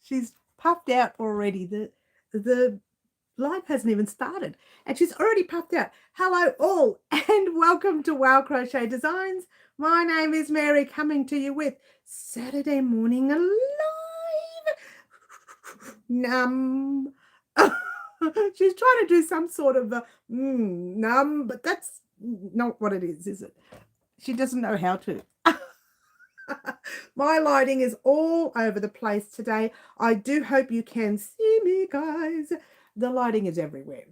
She's puffed out already. The live hasn't even started and she's already puffed out. Hello all and welcome to Wow Crochet Designs. My name is Mary, coming to you with Saturday Morning Alive. Num. She's trying to do some sort of a num, but that's not what it is it? She doesn't know how to. My lighting is all over the place today. I do hope you can see me, guys. The lighting is everywhere.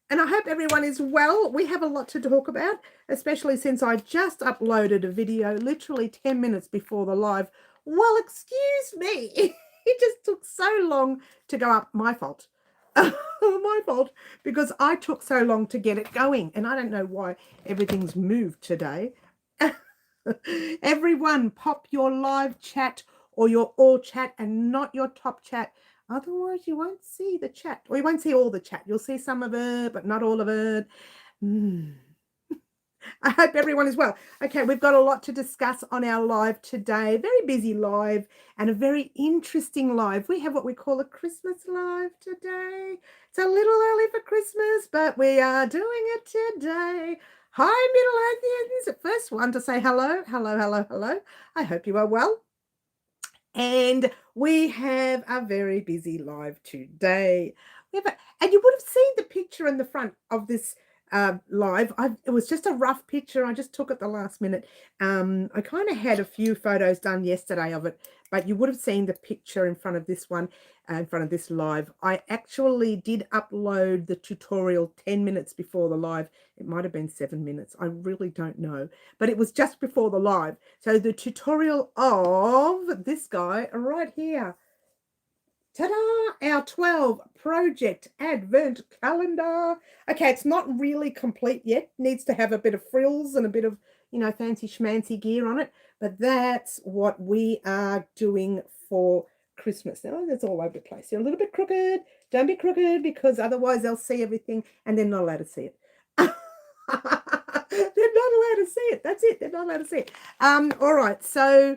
And I hope everyone is well. We have a lot to talk about, especially since I just uploaded a video literally 10 minutes before the live. Well, excuse me. It just took so long to go up. My fault. My fault, because I took so long to get it going. And I don't know why everything's moved today. Everyone, pop your live chat or your all chat and not your top chat. Otherwise, you won't see the chat, or you won't see all the chat. You'll see some of it, but not all of it. I hope everyone is well. Okay, we've got a lot to discuss on our live today. Very busy live and a very interesting live. We have what we call a Christmas live today. It's a little early for Christmas, but we are doing it today. Hi, Middle Earthians. First one to say hello, hello, hello, hello. I hope you are well. And we have a very busy live today. And you would have seen the picture in the front of this live. It was just a rough picture. I just took it the last minute. I kind of had a few photos done yesterday of it, but you would have seen the picture in front of this one, in front of this live. I actually did upload the tutorial 10 minutes before the live. It might have been 7 minutes. I really don't know, but it was just before the live. So the tutorial of this guy right here. Ta-da! Our 12 project advent calendar. Okay, it's not really complete yet. Needs to have a bit of frills and a bit of, you know, fancy schmancy gear on it. But that's what we are doing for Christmas. Now, it's all over the place. You're a little bit crooked. Don't be crooked, because otherwise they'll see everything and they're not allowed to see it. They're not allowed to see it. That's it. They're not allowed to see it. All right. So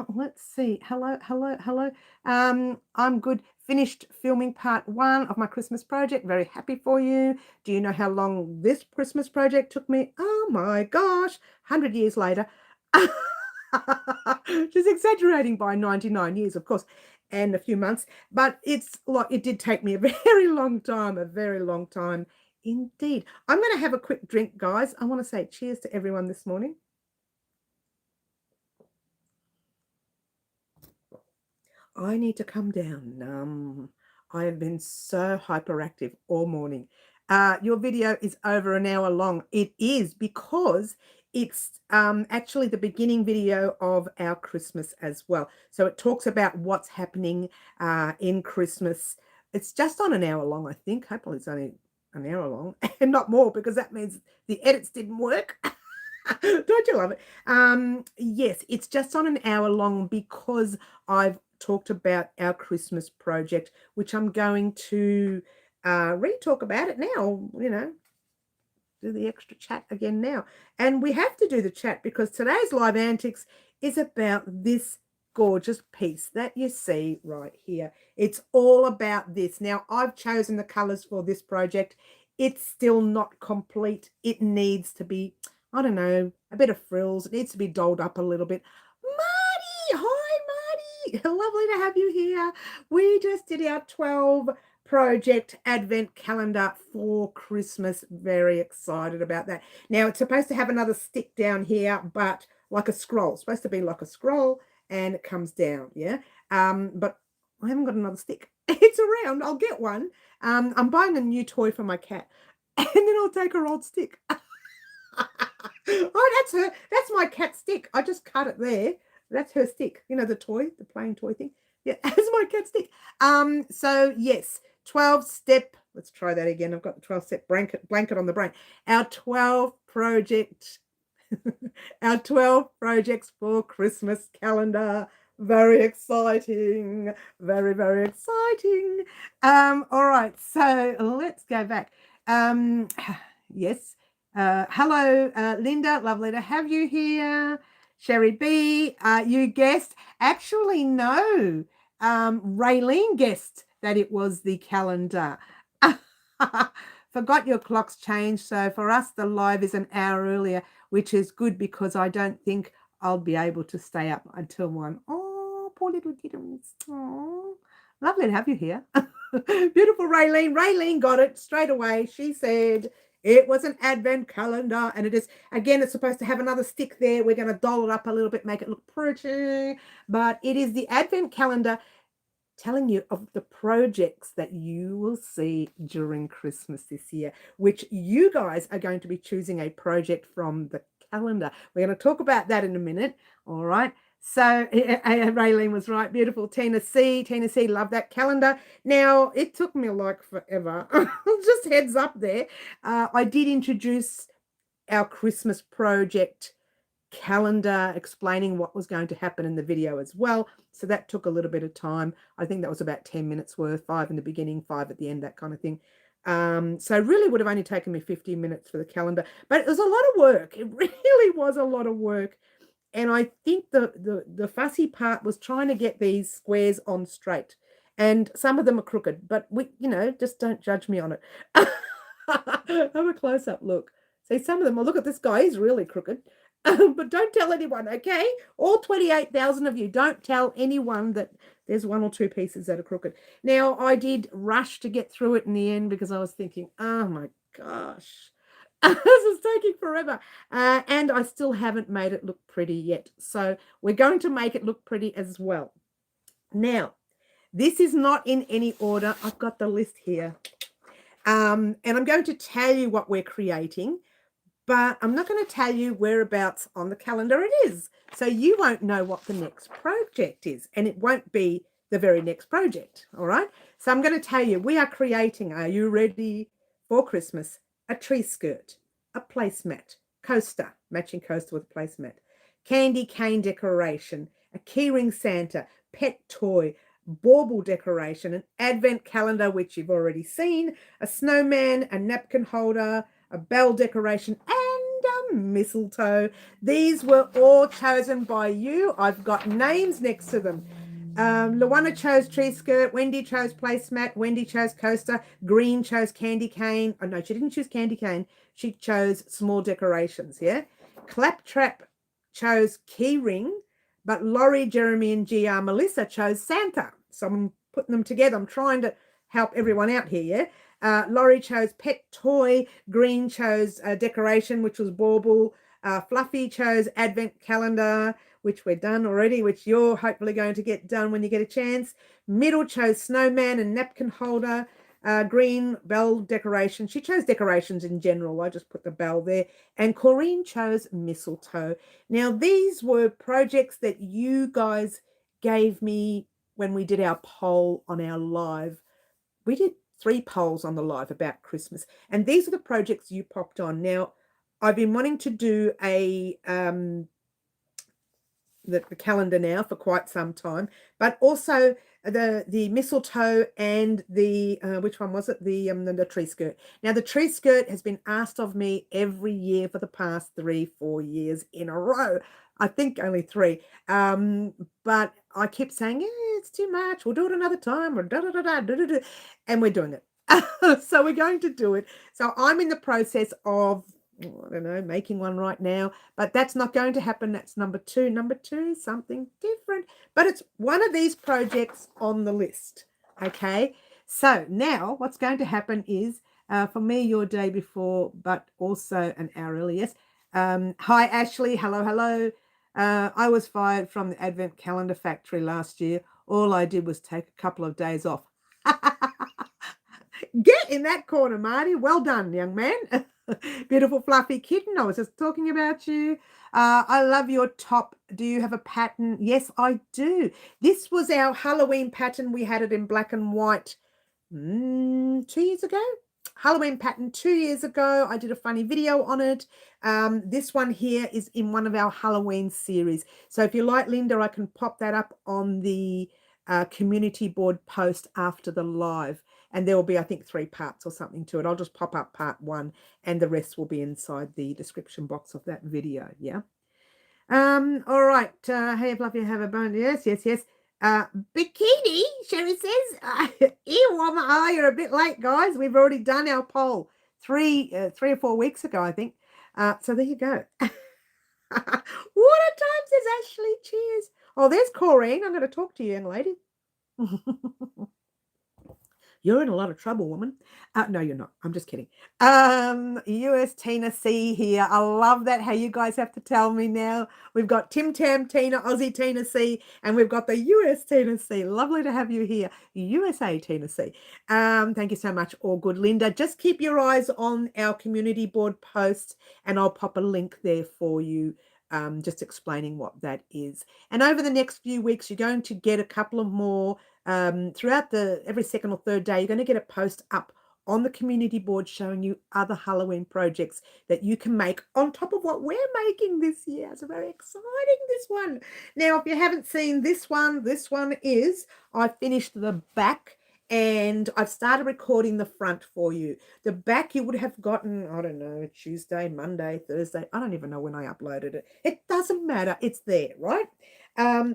let's see. Hello, hello, hello. I'm good. Finished filming part 1 of my Christmas project. Very happy for you. Do you know how long this Christmas project took me? Oh my gosh, 100 years later. She's exaggerating by 99 years, of course, and a few months. But it's like, it did take me a very long time, indeed. I'm going to have a quick drink, guys. I want to say cheers to everyone this morning. I need to come down. I have been so hyperactive all morning. Your video is over an hour long. It is because it's actually the beginning video of our Christmas as well. So it talks about what's happening in Christmas. It's just on an hour long, I think. Hopefully it's only an hour long and not more, because that means the edits didn't work. Don't you love it? Yes, it's just on an hour long because I've talked about our Christmas project, which I'm going to re-talk about it now, you know, do the extra chat again now. And we have to do the chat because today's live antics is about this gorgeous piece that you see right here. It's all about this. Now, I've chosen the colors for this project. It's still not complete. It needs to be, I don't know, a bit of frills. It needs to be dolled up a little bit. Marty! Hi, Marty! Lovely to have you here. We just did our 12 project advent calendar for Christmas. Very excited about that. Now, it's supposed to have another stick down here, but like a scroll. It's supposed to be like a scroll, and it comes down, yeah? But I haven't got another stick. It's around. I'll get one. I'm buying a new toy for my cat, and then I'll take her old stick. Oh, that's her. That's my cat stick. I just cut it there. That's her stick. You know, the toy, the playing toy thing. Yeah, that's my cat stick. So yes, 12-step. Let's try that again. I've got the 12-step blanket on the brain. Our 12 project, our 12 projects for Christmas calendar. Very exciting. Very, very exciting. All right, so let's go back. Yes. Hello, Linda. Lovely to have you here. Sherry B, you guessed. Actually, no. Raylene guessed that it was the calendar. Forgot your clock's changed. So for us, the live is an hour earlier, which is good because I don't think I'll be able to stay up until 1. Oh, poor little kittens. Oh, lovely to have you here. Beautiful Raylene. Raylene got it straight away. She said it was an advent calendar, and it is, again, it's supposed to have another stick there. We're going to doll it up a little bit, make it look pretty, but it is the advent calendar telling you of the projects that you will see during Christmas this year, which you guys are going to be choosing a project from the calendar. We're going to talk about that in a minute. All right. So Raylene was right. Beautiful. Tina C, love that calendar. Now, it took me like forever. Just heads up there. I did introduce our Christmas project calendar, explaining what was going to happen in the video as well. So that took a little bit of time. I think that was about 10 minutes worth, 5 in the beginning, 5 at the end, that kind of thing. So really would have only taken me 15 minutes for the calendar, but it was a lot of work. It really was a lot of work. And I think the fussy part was trying to get these squares on straight. And some of them are crooked, but just don't judge me on it. Have a close-up look. See, some of them, well, look at this guy, he's really crooked. But don't tell anyone, okay? All 28,000 of you, don't tell anyone that there's 1 or 2 pieces that are crooked. Now, I did rush to get through it in the end because I was thinking, oh my gosh, this is taking forever. And I still haven't made it look pretty yet. So we're going to make it look pretty as well. Now, this is not in any order. I've got the list here. And I'm going to tell you what we're creating, but I'm not going to tell you whereabouts on the calendar it is. So you won't know what the next project is, and it won't be the very next project. All right. So I'm going to tell you, we are creating, are you ready for Christmas? A tree skirt, a placemat, coaster, matching coaster with a placemat, candy cane decoration, a keyring Santa, pet toy, bauble decoration, an advent calendar, which you've already seen, a snowman, a napkin holder, a bell decoration, and a mistletoe. These were all chosen by you. I've got names next to them. Luana chose tree skirt, Wendy chose placemat, Wendy chose coaster, Green chose candy cane. Oh no, she didn't choose candy cane. She chose small decorations, yeah? Claptrap chose key ring, but Laurie, Jeremy, and GR Melissa chose Santa. So I'm putting them together. I'm trying to help everyone out here, yeah? Laurie chose pet toy, Green chose decoration, which was bauble, Fluffy chose advent calendar, which we're done already, which you're hopefully going to get done when you get a chance. Middle chose snowman and napkin holder. Green, bell decoration. She chose decorations in general. I just put the bell there. And Corinne chose mistletoe. Now, these were projects that you guys gave me when we did our poll on our live. We did 3 polls on the live about Christmas, and these are the projects you popped on. Now, I've been wanting to do a the calendar now for quite some time, but also the mistletoe and the which one was it? The tree skirt. Now, the tree skirt has been asked of me every year for the past 3-4 years in a row. I think only 3. But I keep saying, yeah, it's too much. We'll do it another time, or da-da-da-da, and we're doing it. So we're going to do it. So I'm in the process of, I don't know, making one right now, but that's not going to happen. That's number 2. Number 2 is something different, but it's one of these projects on the list. Okay. So now what's going to happen is, for me, your day before, but also an hour early. Yes. Hi, Ashley. Hello, hello. I was fired from the Advent Calendar Factory last year. All I did was take a couple of days off. Get in that corner, Marty. Well done, young man. Beautiful fluffy kitten. I was just talking about you. I love your top. Do you have a pattern? Yes, I do. This was our Halloween pattern. We had it in black and white 2 years ago. Halloween pattern 2 years ago. I did a funny video on it. This one here is in one of our Halloween series. So if you like, Linda, I can pop that up on the community board post after the live. And there will be, I think, 3 parts or something to it. I'll just pop up part 1 and the rest will be inside the description box of that video. Yeah. All right. Hey, Fluffy, have a bone. Yes, yes, yes. Bikini, Sherry says. Earworm, you're a bit late, guys. We've already done our poll 3 or 4 weeks ago, I think. So there you go. Water time, says Ashley. Cheers. Oh, there's Corrine. I'm going to talk to you, young lady. You're in a lot of trouble, woman. No, you're not. I'm just kidding. US Tina C here. I love that how you guys have to tell me now. We've got Tim Tam Tina, Aussie Tina C, and we've got the US Tina C. Lovely to have you here. USA Tina C. Thank you so much. All good, Linda. Just keep your eyes on our community board posts, and I'll pop a link there for you. Just explaining what that is. And over the next few weeks, you're going to get a couple of more throughout every second or third day. You're going to get a post up on the community board showing you other Halloween projects that you can make on top of what we're making this year. It's very exciting, this one. Now, if you haven't seen this one is, I finished the back and I've started recording the front for you. The back you would have gotten, I don't know, Tuesday, Monday, Thursday. I don't even know when I uploaded it. It doesn't matter. It's there, right?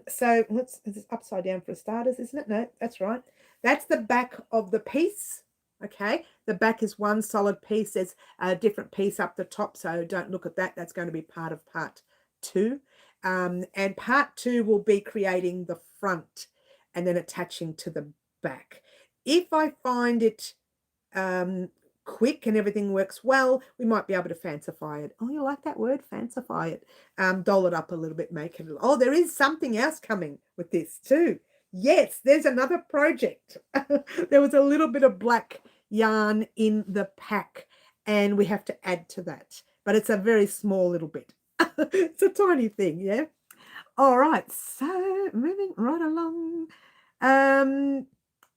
So it's upside down for starters, isn't it? No, that's right. That's the back of the piece. Okay, the back is one solid piece. There's a different piece up the top, so don't look at that. That's going to be part of part 2. And part 2 will be creating the front and then attaching to the back. If I find it quick and everything works well, we might be able to fancify it. Oh, you like that word, fancify it? Doll it up a little bit, make it. Oh, there is something else coming with this too. Yes, there's another project. There was a little bit of black yarn in the pack, and we have to add to that. But it's a very small little bit. It's a tiny thing, yeah. All right, so moving right along.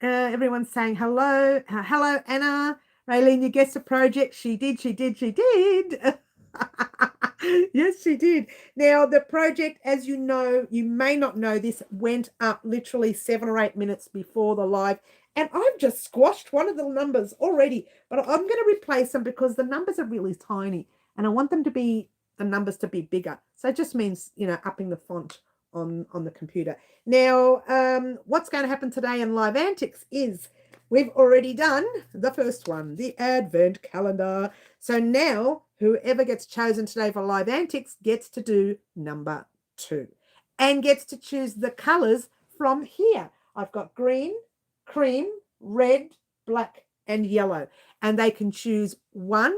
Everyone's saying hello. Hello, Anna. Raylene, you guessed the project. She did. Yes, she did. Now, the project, as you know, you may not know this, went up literally 7 or 8 minutes before the live. And I've just squashed one of the numbers already, but I'm going to replace them because the numbers are really tiny and I want them to be, the numbers to be bigger. So it just means, upping the font on the computer. Now, what's going to happen today in Live Antics is we've already done the first one, the Advent calendar. So now whoever gets chosen today for Live Antics gets to do number 2 and gets to choose the colors from here. I've got green, cream, red, black, and yellow. And they can choose 1,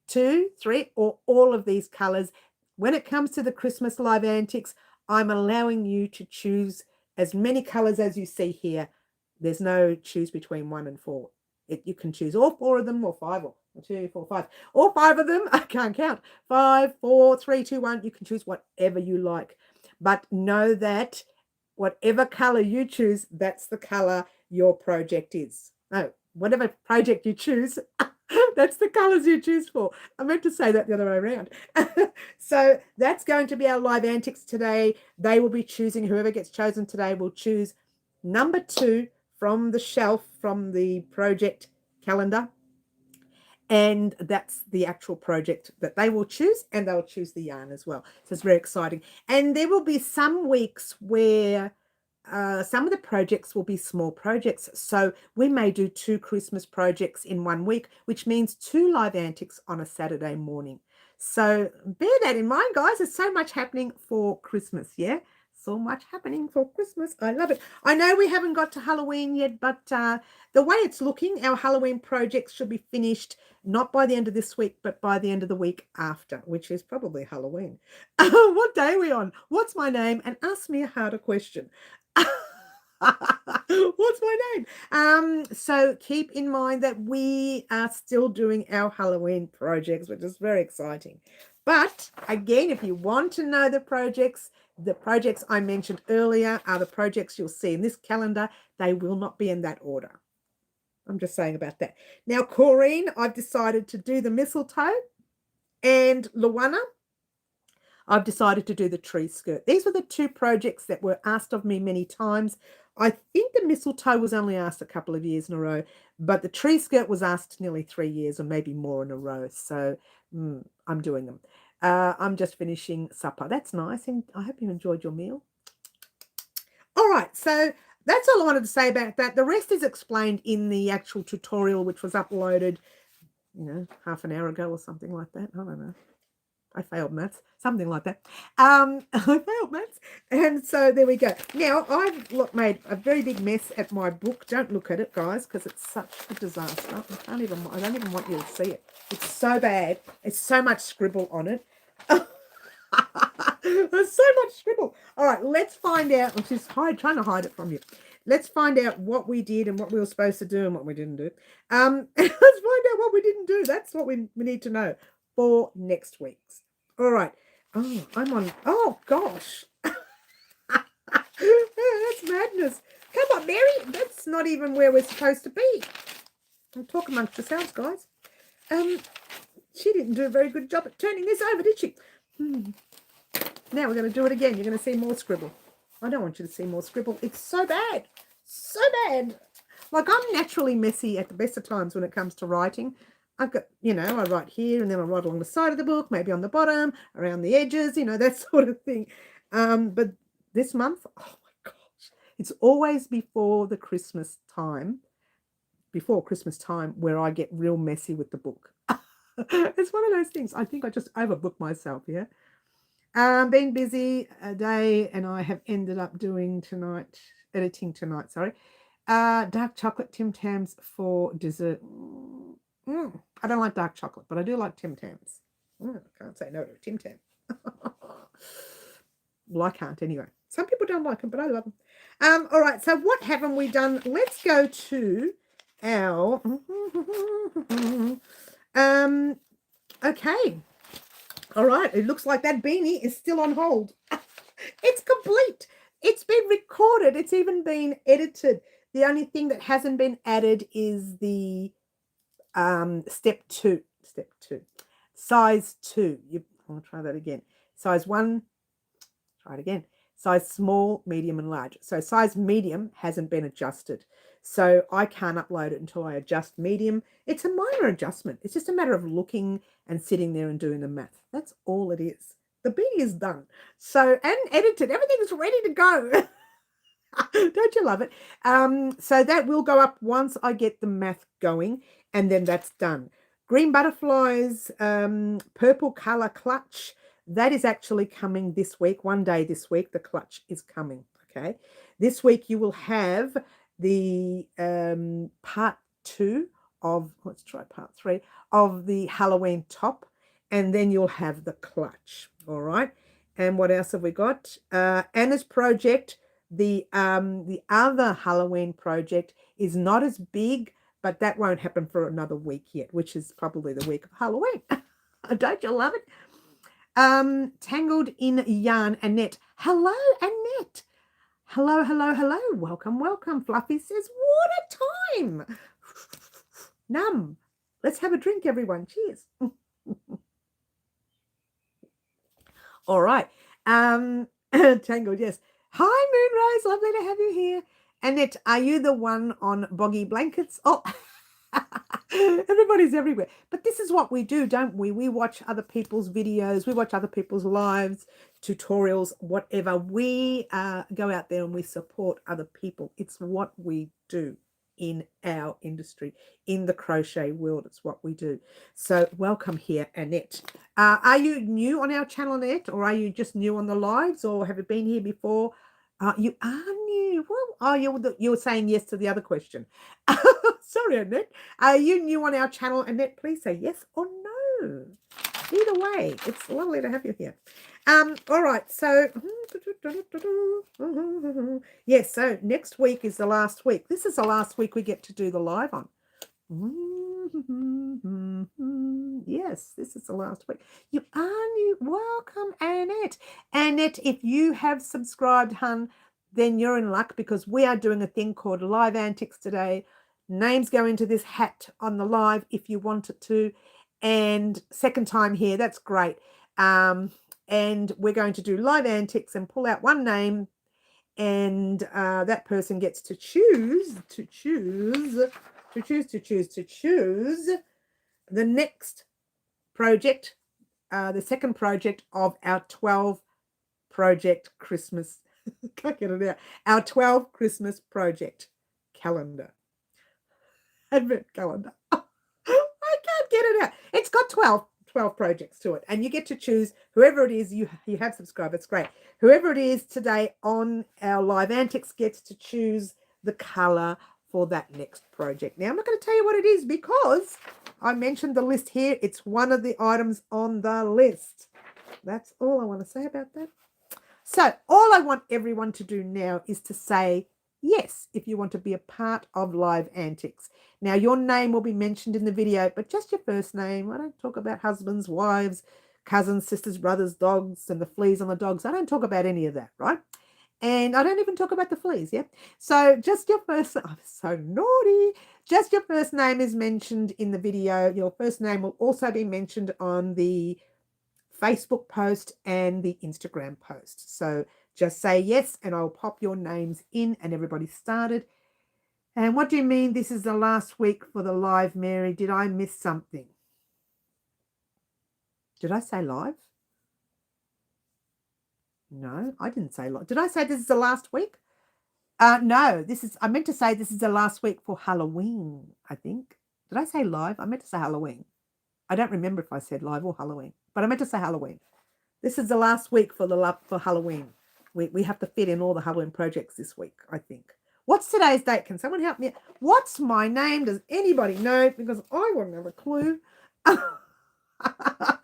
2, 3, or all of these colors. When it comes to the Christmas Live Antics, I'm allowing you to choose as many colors as you see here. There's no choose between 1 and 4. You can choose all 4 of them, or 5, or 2, 4, 5. All 5 of them, I can't count. 5, 4, 3, 2, 1. You can choose whatever you like. But know that whatever color you choose, that's the color your project is. No, whatever project you choose, that's the colors you choose for. I meant to say that the other way around. So that's going to be our Live Antics today. They will be choosing, whoever gets chosen today will choose number 2 from the shelf, from the project calendar. And that's the actual project that they will choose, and they'll choose the yarn as well. So it's very exciting. And there will be some weeks where some of the projects will be small projects. So we may do 2 Christmas projects in 1 week, which means 2 Live Antics on a Saturday morning. So bear that in mind, guys. There's so much happening for Christmas, yeah? So much happening for Christmas. I love it. I know we haven't got to Halloween yet, but the way it's looking, our Halloween projects should be finished not by the end of this week, but by the end of the week after, which is probably Halloween. What day are we on? What's my name? And ask me a harder question. What's my name? So keep in mind that we are still doing our Halloween projects, which is very exciting. But again, if you want to know the projects I mentioned earlier are the projects you'll see in this calendar. They will not be in that order. I'm just saying about that. Now, Corrine, I've decided to do the mistletoe, and Luana, I've decided to do the tree skirt. These were the 2 projects that were asked of me many times. I think the mistletoe was only asked a couple of years in a row, but the tree skirt was asked nearly 3 years or maybe more in a row. So I'm doing them. I'm just finishing supper. That's nice. And I hope you enjoyed your meal. All right, so that's all I wanted to say about that. The rest is explained in the actual tutorial, which was uploaded, half an hour ago or something like that. I don't know. I failed maths, something like that. I failed maths. And so there we go. Now, I've made a very big mess at my book. Don't look at it, guys, because it's such a disaster. I don't even want you to see it. It's so bad. It's so much scribble on it. There's so much scribble. All right, let's find out. I'm just trying to hide it from you. Let's find out what we did and what we were supposed to do and what we didn't do. Let's find out what we didn't do. That's what we need to know for next week's. All right. Oh, I'm on. Oh, gosh. That's madness. Come on, Mary. That's not even where we're supposed to be. Talk amongst yourselves, guys. She didn't do a very good job at turning this over, did she? Now we're going to do it again. You're going to see more scribble. I don't want you to see more scribble. It's so bad. So bad. Like, I'm naturally messy at the best of times when it comes to writing. I've got, I write here and then I write along the side of the book, maybe on the bottom, around the edges, that sort of thing. But this month, oh my gosh, it's always before Christmas time, where I get real messy with the book. It's one of those things. I think I just overbook myself, yeah. Been busy a day, and I have ended up editing tonight, dark chocolate Tim Tams for dessert. I don't like dark chocolate, but I do like Tim Tams. I can't say no to a Tim Tam. Well, I can't anyway. Some people don't like them, but I love them. All right, so what haven't we done? Let's go to our... okay. All right, it looks like that beanie is still on hold. It's complete. It's been recorded. It's even been edited. The only thing that hasn't been added is the step two, size 2. I'll try that again. Size 1, try it again. Size small, medium, and large. So size medium hasn't been adjusted. So I can't upload it until I adjust medium. It's a minor adjustment. It's just a matter of looking and sitting there and doing the math. That's all it is. The beanie is done. So, and edited. Everything's ready to go. Don't you love it? So that will go up once I get the math going, and then that's done. Green butterflies, purple color clutch. That is actually coming this week. One day this week, the clutch is coming. Okay. This week you will have the part 2 of, let's try part 3 of the Halloween top, and then you'll have the clutch. All right. And what else have we got? Anna's project. The other Halloween project is not as big, but that won't happen for another week yet, which is probably the week of Halloween. Don't you love it? Tangled in yarn, Annette. Hello, Annette. Hello, hello, hello. Welcome, welcome. Fluffy says, what a time. Num. Let's have a drink, everyone. Cheers. All right. Tangled, yes. Hi, Moonrose. Lovely to have you here. Annette, are you the one on boggy blankets? Oh, everybody's everywhere. But this is what we do, don't we? We watch other people's videos. We watch other people's lives, tutorials, whatever. We go out there and we support other people. It's what we do in our industry, in the crochet world. It's what we do. So welcome here, Annette. Are you new on our channel, Annette, or are you just new on the lives, or have you been here before? You are new. Well, oh, you were saying yes to the other question. Sorry, Annette. Are you new on our channel, Annette? Please say yes or no. Either way, it's lovely to have you here. All right, so yes, so next week is the last week. This is the last week we get to do the live on. Yes, this is the last week. You are new. Welcome, Annette. Annette, if you have subscribed, hun, then you're in luck, because we are doing a thing called Live Antics today. Names go into this hat on the live if you want it to. And second time here, that's great. And we're going to do Live Antics and pull out one name, and that person gets to choose the next project, the second project of our 12 project Christmas Can't get it out. Our 12 Christmas project calendar. Advent calendar. I can't get it out. It's got 12 projects to it. And you get to choose whoever it is you have subscribed. It's great. Whoever it is today on our live antics gets to choose the color for that next project. Now, I'm not going to tell you what it is because I mentioned the list here. It's one of the items on the list. That's all I want to say about that. So all I want everyone to do now is to say yes if you want to be a part of Live Antics. Now, your name will be mentioned in the video, but just your first name. I don't talk about husbands, wives, cousins, sisters, brothers, dogs, and the fleas on the dogs. I don't talk about any of that, right? And I don't even talk about the fleas, yeah? So just your first, I'm so naughty. Just your first name is mentioned in the video. Your first name will also be mentioned on the Facebook post and the Instagram post. So just say yes and I'll pop your names in and everybody started. And what do you mean this is the last week for the live, Mary? Did I miss something? Did I say live? No, I didn't say live. Did I say this is the last week? No, I meant to say this is the last week for Halloween, I think. Did I say live? I meant to say Halloween. I don't remember if I said live or Halloween, but I meant to say Halloween. This is the last week for Halloween. We have to fit in all the Halloween projects this week, I think. What's today's date? Can someone help me? What's my name? Does anybody know? Because I wouldn't have a clue. I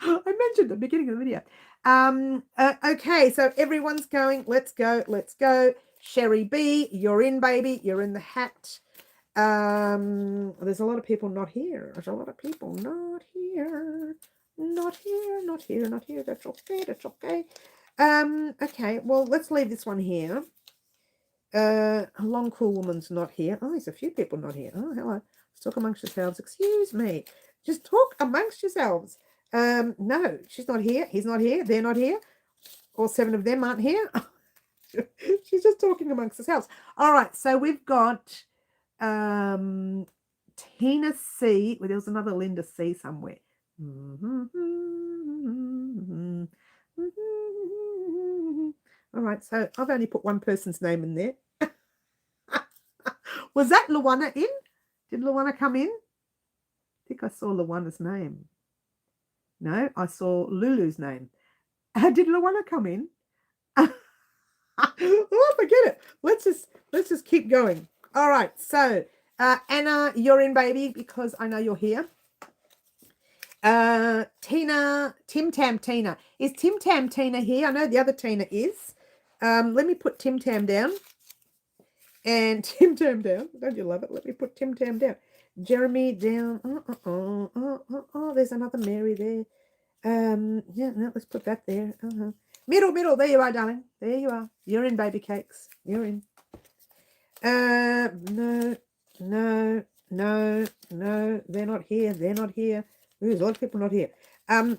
mentioned at the beginning of the video. Okay, so everyone's going. Let's go. Let's go. Sherry B, you're in, baby. You're in the hat. There's a lot of people not here. There's a lot of people not here. Not here, not here, not here. That's okay. That's okay. Okay, well, let's leave this one here. A long cool woman's not here. Oh, there's a few people not here. Oh, hello. Let's talk amongst yourselves. Excuse me. Just talk amongst yourselves. No, she's not here. He's not here. They're not here. All 7 of them aren't here. She's just talking amongst herself. All right, so we've got Tina C. Well, there was another Linda C somewhere. All right, so I've only put one person's name in there. Was that Luana in? Did Luana come in? I think I saw Luana's name. No, I saw Lulu's name. Did Luana come in? Oh, forget it. Let's just keep going. All right, so Anna, you're in, baby, because I know you're here. Tina, Tim Tam Tina. Is Tim Tam Tina here? I know the other Tina is. Let me put Tim Tam down. And Tim Tam down. Don't you love it? Let me put Tim Tam down. Jeremy down. Oh, there's another Mary there. Yeah, no, let's put that there. Middle. There you are, darling. There you are. You're in, baby cakes. You're in. No. They're not here. They're not here. Ooh, there's a lot of people not here. I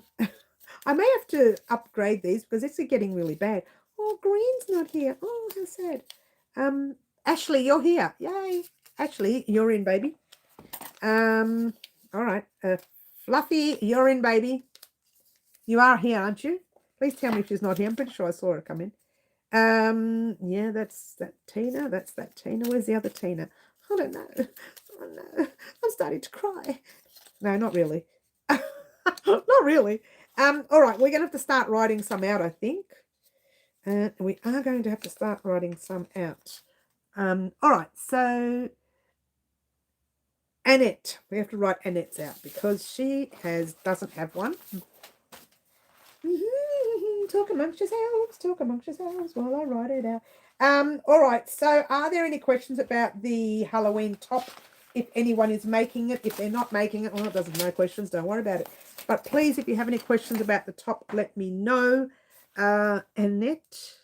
may have to upgrade these because it's getting really bad. Oh, Green's not here. Oh, how sad. Ashley, you're here. Yay. Ashley, you're in, baby. All right. Fluffy, you're in, baby. You are here, aren't you? Please tell me if she's not here. I'm pretty sure I saw her come in. Yeah, that's that Tina. That's that Tina. Where's the other Tina? I don't know. Oh, no. I'm starting to cry. No, not really. Not really. All right, we're going to have to start writing some out, I think. We are going to have to start writing some out. All right, so Annette. We have to write Annette's out because she doesn't have one. Talk amongst yourselves while I write it out. All right, so are there any questions about the Halloween top? If anyone is making it, if they're not making it, well, it doesn't, no questions, don't worry about it. But please, if you have any questions about the top, let me know. Annette,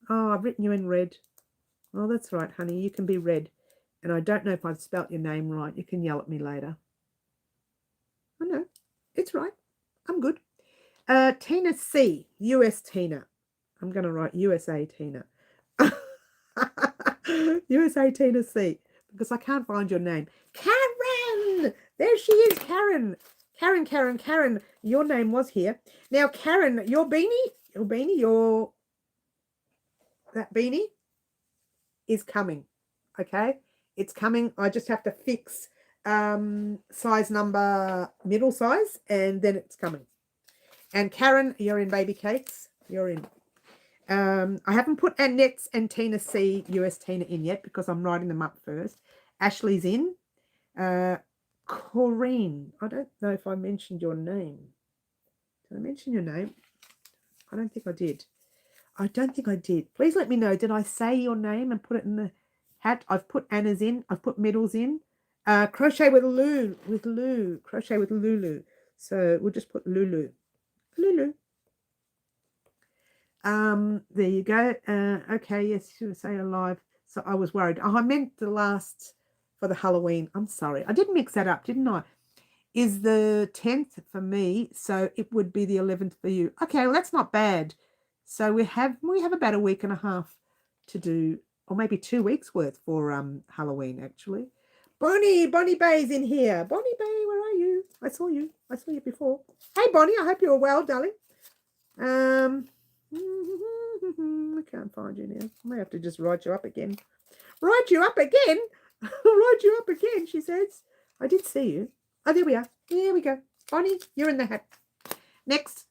oh, I've written you in red. Oh, that's right, honey, you can be red. And I don't know if I've spelt your name right. You can yell at me later. Oh, no, it's right. I'm good. Tina C, US Tina. I'm going to write USA Tina. USA Tina C, because I can't find your name. Karen! There she is, Karen. Karen. Your name was here. Now, Karen, your beanie, that beanie is coming. Okay, it's coming. I just have to fix size number middle size, and then it's coming. And Karen, you're in baby cakes. You're in. I haven't put Annette's and Tina C, US Tina in yet because I'm writing them up first. Ashley's in. Corinne, I don't know if I mentioned your name. Did I mention your name? I don't think I did. I don't think I did. Please let me know. Did I say your name and put it in the hat? I've put Anna's in. I've put Middle's in. Crochet with Lou. Crochet with Lulu. So we'll just put Lulu. Lulu. There you go. Okay, yes, you say alive. So I was worried. Oh, I meant the last for the Halloween. I'm sorry. I did mix that up, didn't I? Is the 10th for me, so it would be the 11th for you. Okay, well, that's not bad. So we have about a week and a half to do, or maybe 2 weeks worth for Halloween, actually. Bonnie Bay's in here. Bonnie Bay, where are you? I saw you before. Hey, Bonnie, I hope you're well, darling. I can't find you now. I may have to just write you up again. Write you up again? Write you up again, she says. I did see you. Oh, there we are. Here we go. Bonnie, you're in the hat. Next.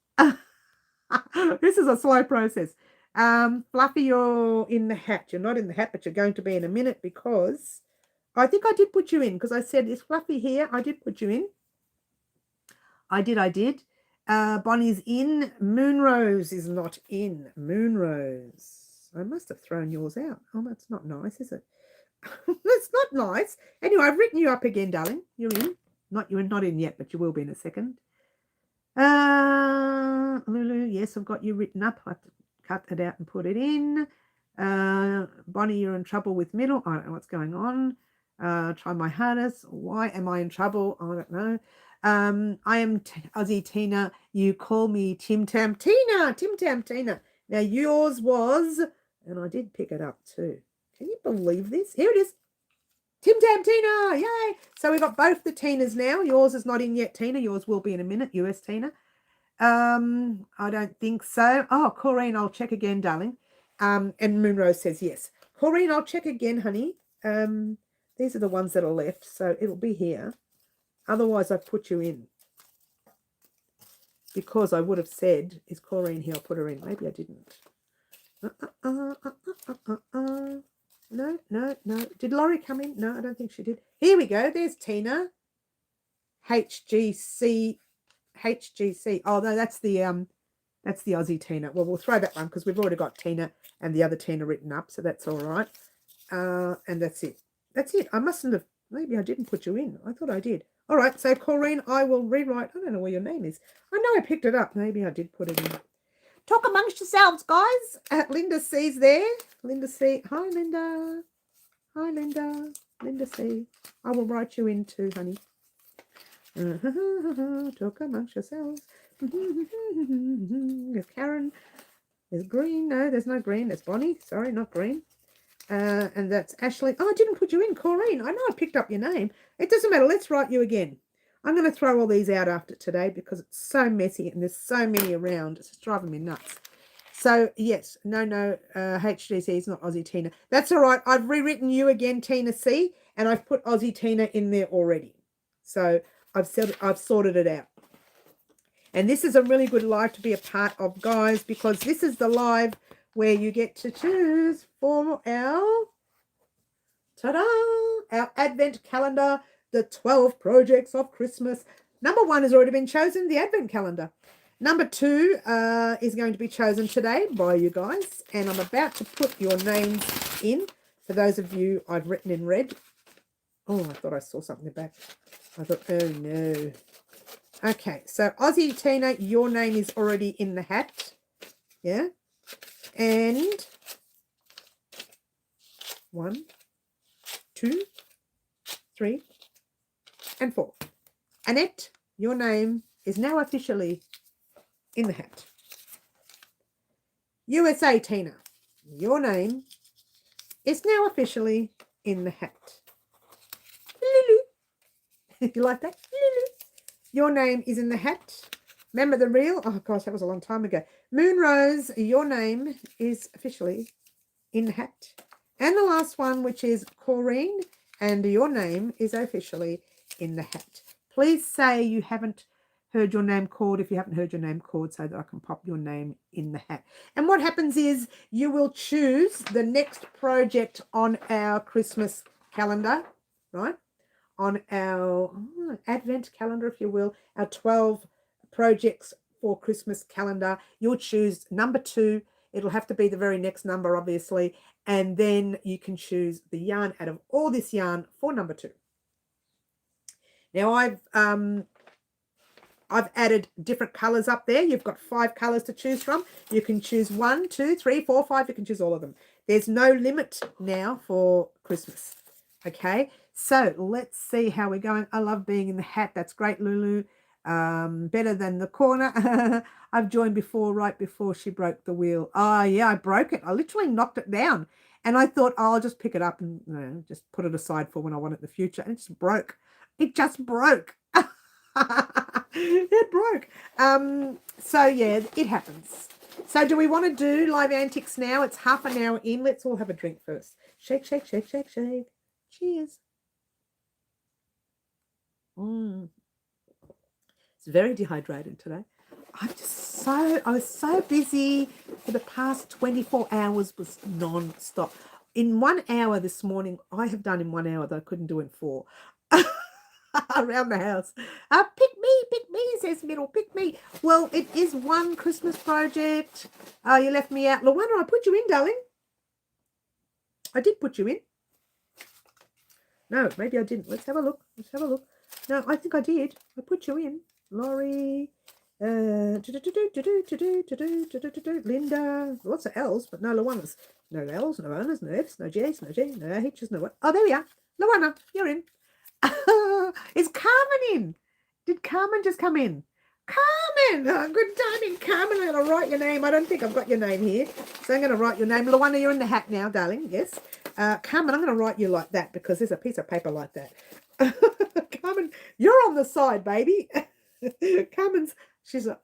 This is a slow process. Fluffy, you're in the hat. You're not in the hat, but you're going to be in a minute because I think I did put you in because I said, is Fluffy here? I did put you in. I did. Bonnie's in. Moonrose is not in. Moonrose. I must have thrown yours out. Oh, that's not nice, is it? That's not nice. Anyway, I've written you up again, darling. You're in. You're not in yet, but you will be in a second. Lulu, yes, I've got you written up. I have to cut it out and put it in. Bonnie, you're in trouble with middle. I don't know what's going on. Try my hardest. Why am I in trouble? I don't know. I am Aussie Tina. You call me Tim Tam Tina. Tim Tam Tina. Now yours was, and I did pick it up too. Can you believe this? Here it is. Tim Tam Tina. Yay. So we've got both the Tinas now. Yours is not in yet, Tina. Yours will be in a minute. US Tina. I don't think so. Oh, Corrine, I'll check again, darling. And Moonrose says yes. Corrine, I'll check again, honey. These are the ones that are left, so it'll be here. Otherwise, I've put you in. Because I would have said, is Corrine here? I'll put her in. Maybe I didn't. No. Did Laurie come in? No, I don't think she did. Here we go. There's Tina. HGC. Oh, no, that's the Aussie Tina. Well, we'll throw that one because we've already got Tina and the other Tina written up, so that's all right. And that's it. That's it. I mustn't have. Maybe I didn't put you in. I thought I did. All right, so Corrine, I will rewrite. I don't know where your name is. I know I picked it up. Maybe I did put it in. Talk amongst yourselves, guys. Linda C's there. Linda C. Hi, Linda. Hi, Linda. Linda C. I will write you in too, honey. Talk amongst yourselves. There's Karen. There's green. No, there's no green. There's Bonnie. Sorry, not green. And that's Ashley. Oh, I didn't put you in, Corrine. I know I picked up your name. It doesn't matter. Let's write you again. I'm going to throw all these out after today because it's so messy and there's so many around. It's just driving me nuts. So, yes. No. HDC is not Aussie Tina. That's all right. I've rewritten you again, Tina C. And I've put Aussie Tina in there already. So, I've sorted it out. And this is a really good live to be a part of, guys, because this is the live where you get to choose for our, ta-da, our Advent calendar, the 12 projects of Christmas. Number 1 has already been chosen, the Advent calendar. Number 2 is going to be chosen today by you guys. And I'm about to put your names in. For those of you I've written in red. Oh, I thought I saw something in the back. I thought, oh no. Okay, so Aussie Tina, your name is already in the hat. Yeah. And 1, 2, 3, and 4. Annette, your name is now officially in the hat. USA Tina, your name is now officially in the hat. Lulu. You like that? Lulu. Your name is in the hat. Remember the reel? Oh, gosh, that was a long time ago. Moonrose, your name is officially in the hat. And the last one, which is Corrine, and your name is officially in the hat. Please say you haven't heard your name called if you haven't heard your name called, so that I can pop your name in the hat. And what happens is you will choose the next project on our Christmas calendar, right? On our Advent calendar, if you will, our 12 projects for Christmas calendar. You'll choose number 2. It'll have to be the very next number, obviously. And then you can choose the yarn out of all this yarn for number 2. Now, I've added different colors up there. You've got 5 colors to choose from. You can choose 1, 2, 3, 4, 5. You can choose all of them. There's no limit now for Christmas. Okay, so let's see how we're going. I love being in the hat. That's great, Lulu. Better than the corner. I've joined before, right before she broke the wheel. Oh, yeah, I broke it. I literally knocked it down. And I thought, oh, I'll just pick it up and just put it aside for when I want it in the future. And it just broke. It just broke. It broke. So, yeah, it happens. So do we want to do live antics now? It's half an hour in. Let's all have a drink first. Shake, shake, shake, shake, shake. Cheers. It's very dehydrated today. I was so busy for the past 24 hours was non-stop. In 1 hour this morning, I have done in 1 hour that I couldn't do in 4. Around the house. Pick me, says Middle, pick me. Well, it is one Christmas project. Oh, you left me out. Luana, I put you in, darling. I did put you in. No, maybe I didn't. Let's have a look. No, I think I did. I put you in. Laurie, Linda, lots of L's, but no Luanas. No L's, no O's, no F's, no J's, no G, no H's, no what. Oh, there we are. Luana, you're in. Is Carmen in? Did Carmen just come in? Carmen! Oh, good timing, Carmen. I'm going to write your name. I don't think I've got your name here. So I'm going to write your name. Luana, you're in the hat now, darling. Yes. Carmen, I'm going to write you like that because there's a piece of paper like that. Carmen, you're on the side, baby. Carmen's, she's a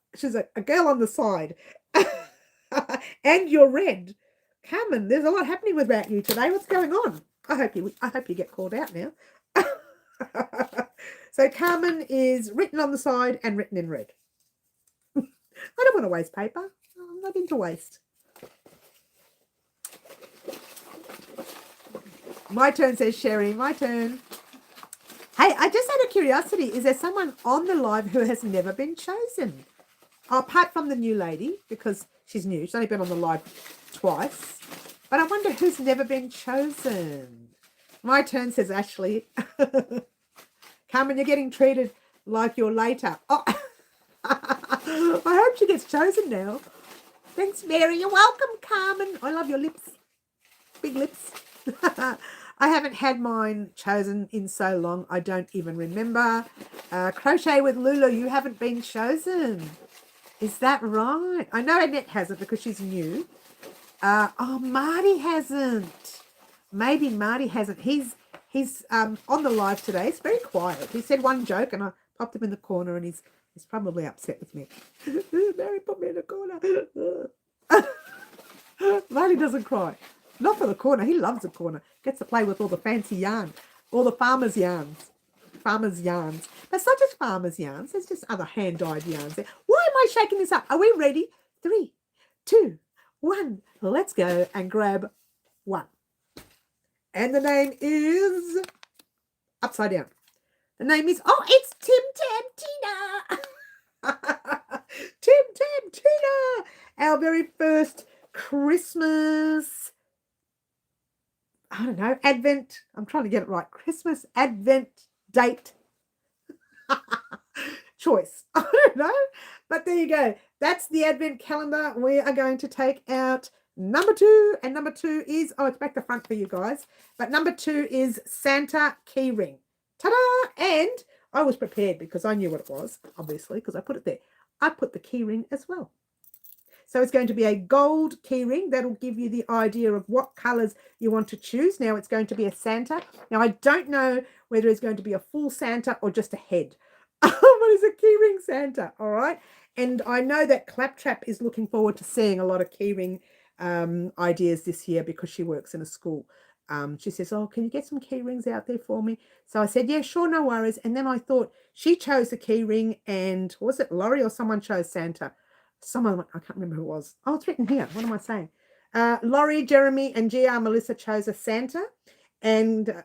girl on the side. And you're red. Carmen, there's a lot happening about you today. What's going on? I hope you get called out now. So Carmen is written on the side and written in red. I don't want to waste paper. I'm not into waste. My turn, says Sherry. My turn. Hey, I just out of curiosity, is there someone on the live who has never been chosen? Apart from the new lady, because she's new. She's only been on the live twice. But I wonder who's never been chosen. My turn, says Ashley. Carmen, you're getting treated like you're later. Oh, I hope she gets chosen now. Thanks, Mary. You're welcome, Carmen. I love your lips. Big lips. I haven't had mine chosen in so long. I don't even remember. Crochet with Lulu, you haven't been chosen. Is that right? I know Annette hasn't because she's new. Oh, Marty hasn't. Maybe Marty hasn't. He's on the live today. It's very quiet. He said one joke and I popped him in the corner and he's probably upset with me. Mary put me in the corner. Marty doesn't cry. Not for the corner. He loves the corner. Gets to play with all the fancy yarn. All the farmers' yarns. Farmers' yarns. But it's not just farmers' yarns. There's just other hand-dyed yarns there. Why am I shaking this up? Are we ready? 3, 2, 1. Let's go and grab one. And the name is upside down. The name is, it's Tim Tam Tina. Tim Tam Tina. Our very first Christmas, I don't know, Advent. I'm trying to get it right. Christmas Advent date choice. I don't know. But there you go. That's the Advent calendar. We are going to take out number 2, and number 2 is, it's back the front for you guys, but number 2 is Santa keyring. Ta-da! And I was prepared because I knew what it was, obviously, because I put it there. I put the keyring as well. So it's going to be a gold keyring. That'll give you the idea of what colors you want to choose. Now it's going to be a Santa. Now I don't know whether it's going to be a full Santa or just a head. But it's a keyring Santa, all right? And I know that Claptrap is looking forward to seeing a lot of keyring ideas this year because she works in a school. She says, oh, can you get some key rings out there for me? So I said, yeah, sure, no worries. And then I thought she chose the key ring, and was it Laurie or someone chose Santa? Someone, I can't remember who it was. Oh, it's written here. What am I saying? Laurie, Jeremy, and GR Melissa chose a Santa, and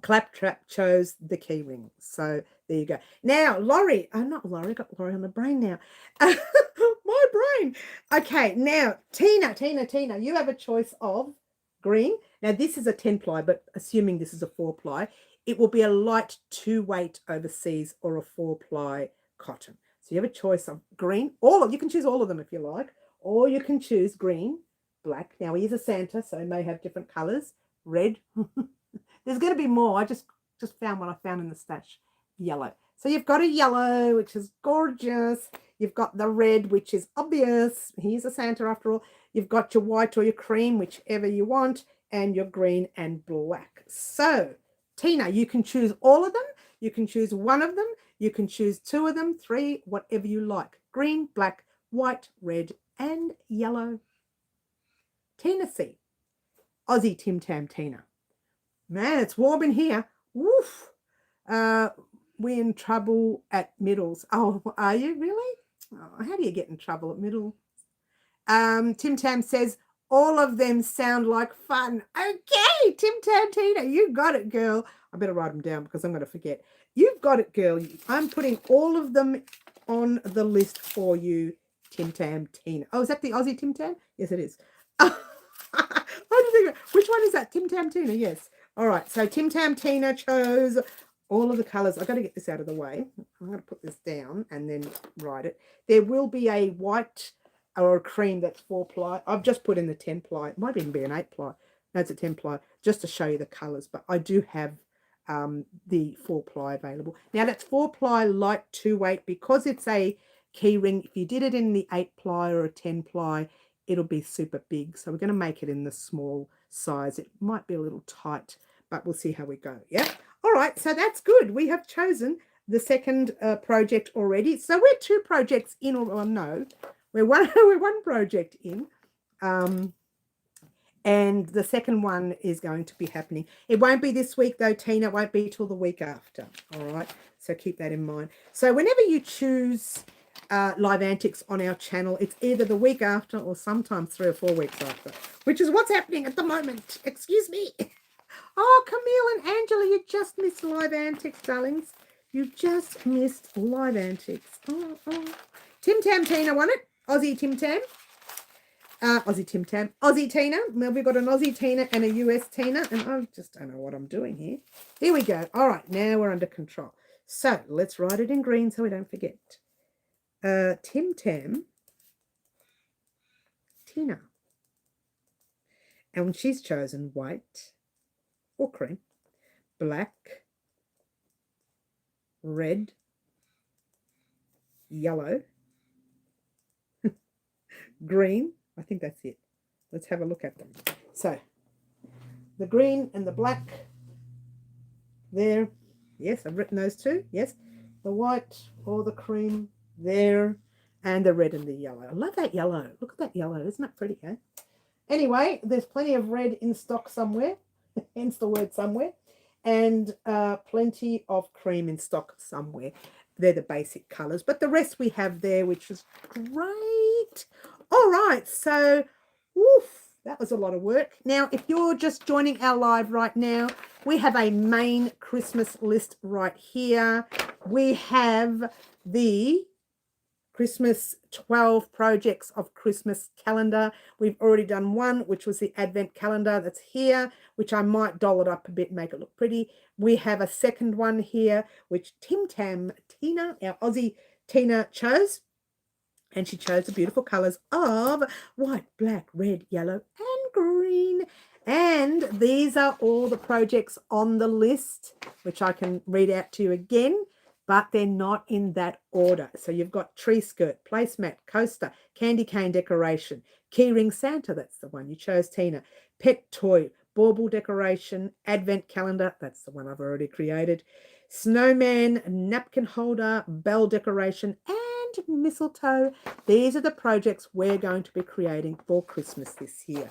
Claptrap chose the key ring. So there you go. Now, Laurie, not Laurie, got Laurie on the brain now. My brain. Okay, now, Tina, you have a choice of green. Now, this is a 10 ply, but assuming this is a 4 ply, it will be a light 2-weight overseas or a 4 ply cotton. So you have a choice of green. You can choose all of them if you like, or you can choose green, black. Now, he is a Santa, so he may have different colors. Red. There's going to be more. I just found what I found in the stash. Yellow. So you've got a yellow, which is gorgeous. You've got the red, which is obvious. He's a Santa after all. You've got your white or your cream, whichever you want, and your green and black. So, Tina, you can choose all of them. You can choose one of them. You can choose 2 of them, 3, whatever you like. Green, black, white, red, and yellow. Tina C. Aussie Tim Tam Tina. Man, it's warm in here. Woof. We're in trouble at Middles. Oh, are you really? Oh, how do you get in trouble at Middle? Tim Tam says, all of them sound like fun. Okay, Tim Tam Tina, you got it, girl. I better write them down because I'm going to forget. You've got it, girl. I'm putting all of them on the list for you, Tim Tam Tina. Oh, is that the Aussie Tim Tam? Yes, it is. Which one is that? Tim Tam Tina, yes. All right, so Tim Tam Tina chose all of the colours. I've got to get this out of the way. I'm going to put this down and then write it. There will be a white or a cream that's 4 ply. I've just put in the 10 ply. It might even be an 8 ply. No, it's a 10 ply, just to show you the colours. But I do have the 4 ply available. Now, that's 4 ply light 2-weight because it's a key ring. If you did it in the 8 ply or a 10 ply, it'll be super big. So we're going to make it in the small size. It might be a little tight, but we'll see how we go. Yeah. All right. So that's good. We have chosen the second project already. So we're 2 projects in, or no, we're one project in. And the second one is going to be happening. It won't be this week though, Tina. It won't be till the week after. All right. So keep that in mind. So whenever you choose live antics on our channel, it's either the week after or sometimes 3 or 4 weeks after, which is what's happening at the moment. Excuse me. Oh, Camille and Angela, you just missed live antics, darlings. You just missed live antics. Oh. Tim Tam Tina won it. Aussie Tim Tam. Aussie Tim Tam. Aussie Tina. Now we've got an Aussie Tina and a US Tina, and I just don't know what I'm doing here. Here we go. All right, now we're under control. So let's write it in green so we don't forget. Tim Tam Tina. And she's chosen white or cream, black, red, yellow, green. I think that's it. Let's have a look at them. So the green and the black there. Yes, I've written those 2. Yes. The white or the cream there, and the red and the yellow. I love that yellow. Look at that yellow. Isn't that pretty, eh? Anyway, there's plenty of red in stock somewhere, hence the word somewhere, and plenty of cream in stock somewhere. They're the basic colours, but the rest we have there, which is great. All right, so woof, that was a lot of work. Now, if you're just joining our live right now, we have a main Christmas list right here. We have the Christmas 12 projects of Christmas calendar. We've already done one, which was the Advent calendar that's here, which I might doll it up a bit, make it look pretty. We have a second one here, which Tim Tam Tina, our Aussie Tina, chose. And she chose the beautiful colours of white, black, red, yellow, and green. And these are all the projects on the list, which I can read out to you again, but they're not in that order. So you've got tree skirt, placemat, coaster, candy cane decoration, keyring Santa, that's the one you chose, Tina, pet toy, bauble decoration, advent calendar, that's the one I've already created, snowman, napkin holder, bell decoration, and and mistletoe. These are the projects we're going to be creating for Christmas this year.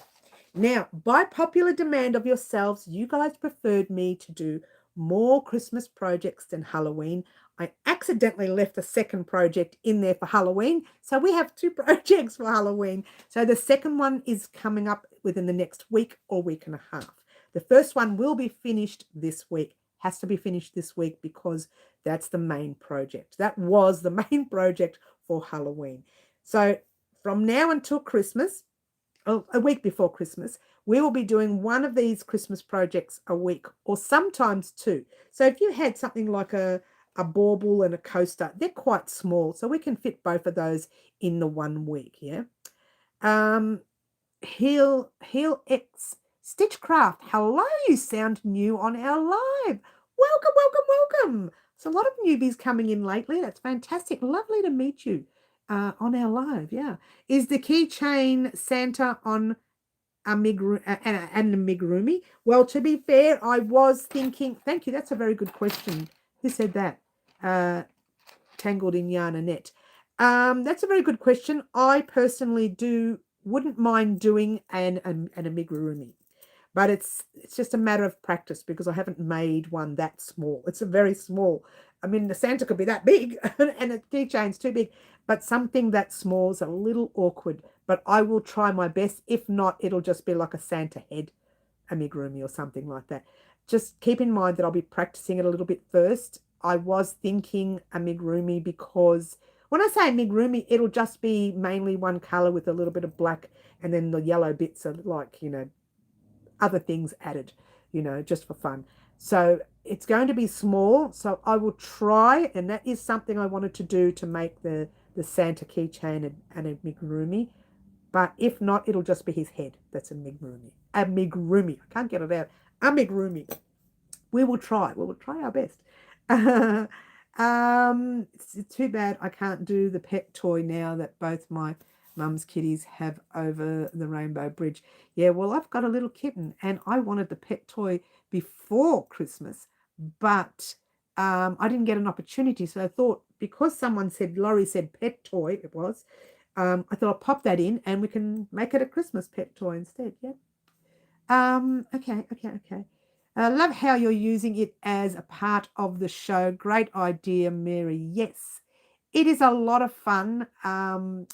Now, by popular demand of yourselves, you guys preferred me to do more Christmas projects than Halloween. I accidentally left the second project in there for Halloween. So we have 2 projects for Halloween. So the second one is coming up within the next week or week and a half. The first one will be finished this week. Has to be finished this week because that's the main project. That was the main project for Halloween. So from now until Christmas, a week before Christmas, we will be doing one of these Christmas projects a week or sometimes 2. So if you had something like a bauble and a coaster, they're quite small. So we can fit both of those in the 1 week, yeah. Heel X Stitchcraft. Hello, you sound new on our live. Welcome, welcome, welcome. There's a lot of newbies coming in lately. That's fantastic. Lovely to meet you on our live. Yeah. Is the keychain Santa on a amigurumi? Well, to be fair, I was thinking, thank you. That's a very good question. Who said that? Tangled in yarn and net. That's a very good question. I personally wouldn't mind doing an amigurumi, but it's just a matter of practice because I haven't made one that small. It's a very small. I mean, the Santa could be that big and the keychain's too big, but something that small is a little awkward. But I will try my best. If not, it'll just be like a Santa head amigurumi or something like that. Just keep in mind that I'll be practicing it a little bit first. I was thinking amigurumi because when I say amigurumi, it'll just be mainly one color with a little bit of black, and then the yellow bits are like, other things added, just for fun. So it's going to be small. So I will try, and that is something I wanted to do to make the Santa keychain and a amigurumi. But if not, it'll just be his head. That's a amigurumi. Amigurumi. I can't get it out. Amigurumi. We will try. We will try our best. It's too bad I can't do the pet toy now that both my mum's kitties have over the Rainbow Bridge. Yeah, well, I've got a little kitten and I wanted the pet toy before Christmas, but I didn't get an opportunity. So I thought, because Laurie said pet toy, it was, I thought I'll pop that in and we can make it a Christmas pet toy instead. Yeah. Okay. I love how you're using it as a part of the show. Great idea, Mary. Yes, it is a lot of fun.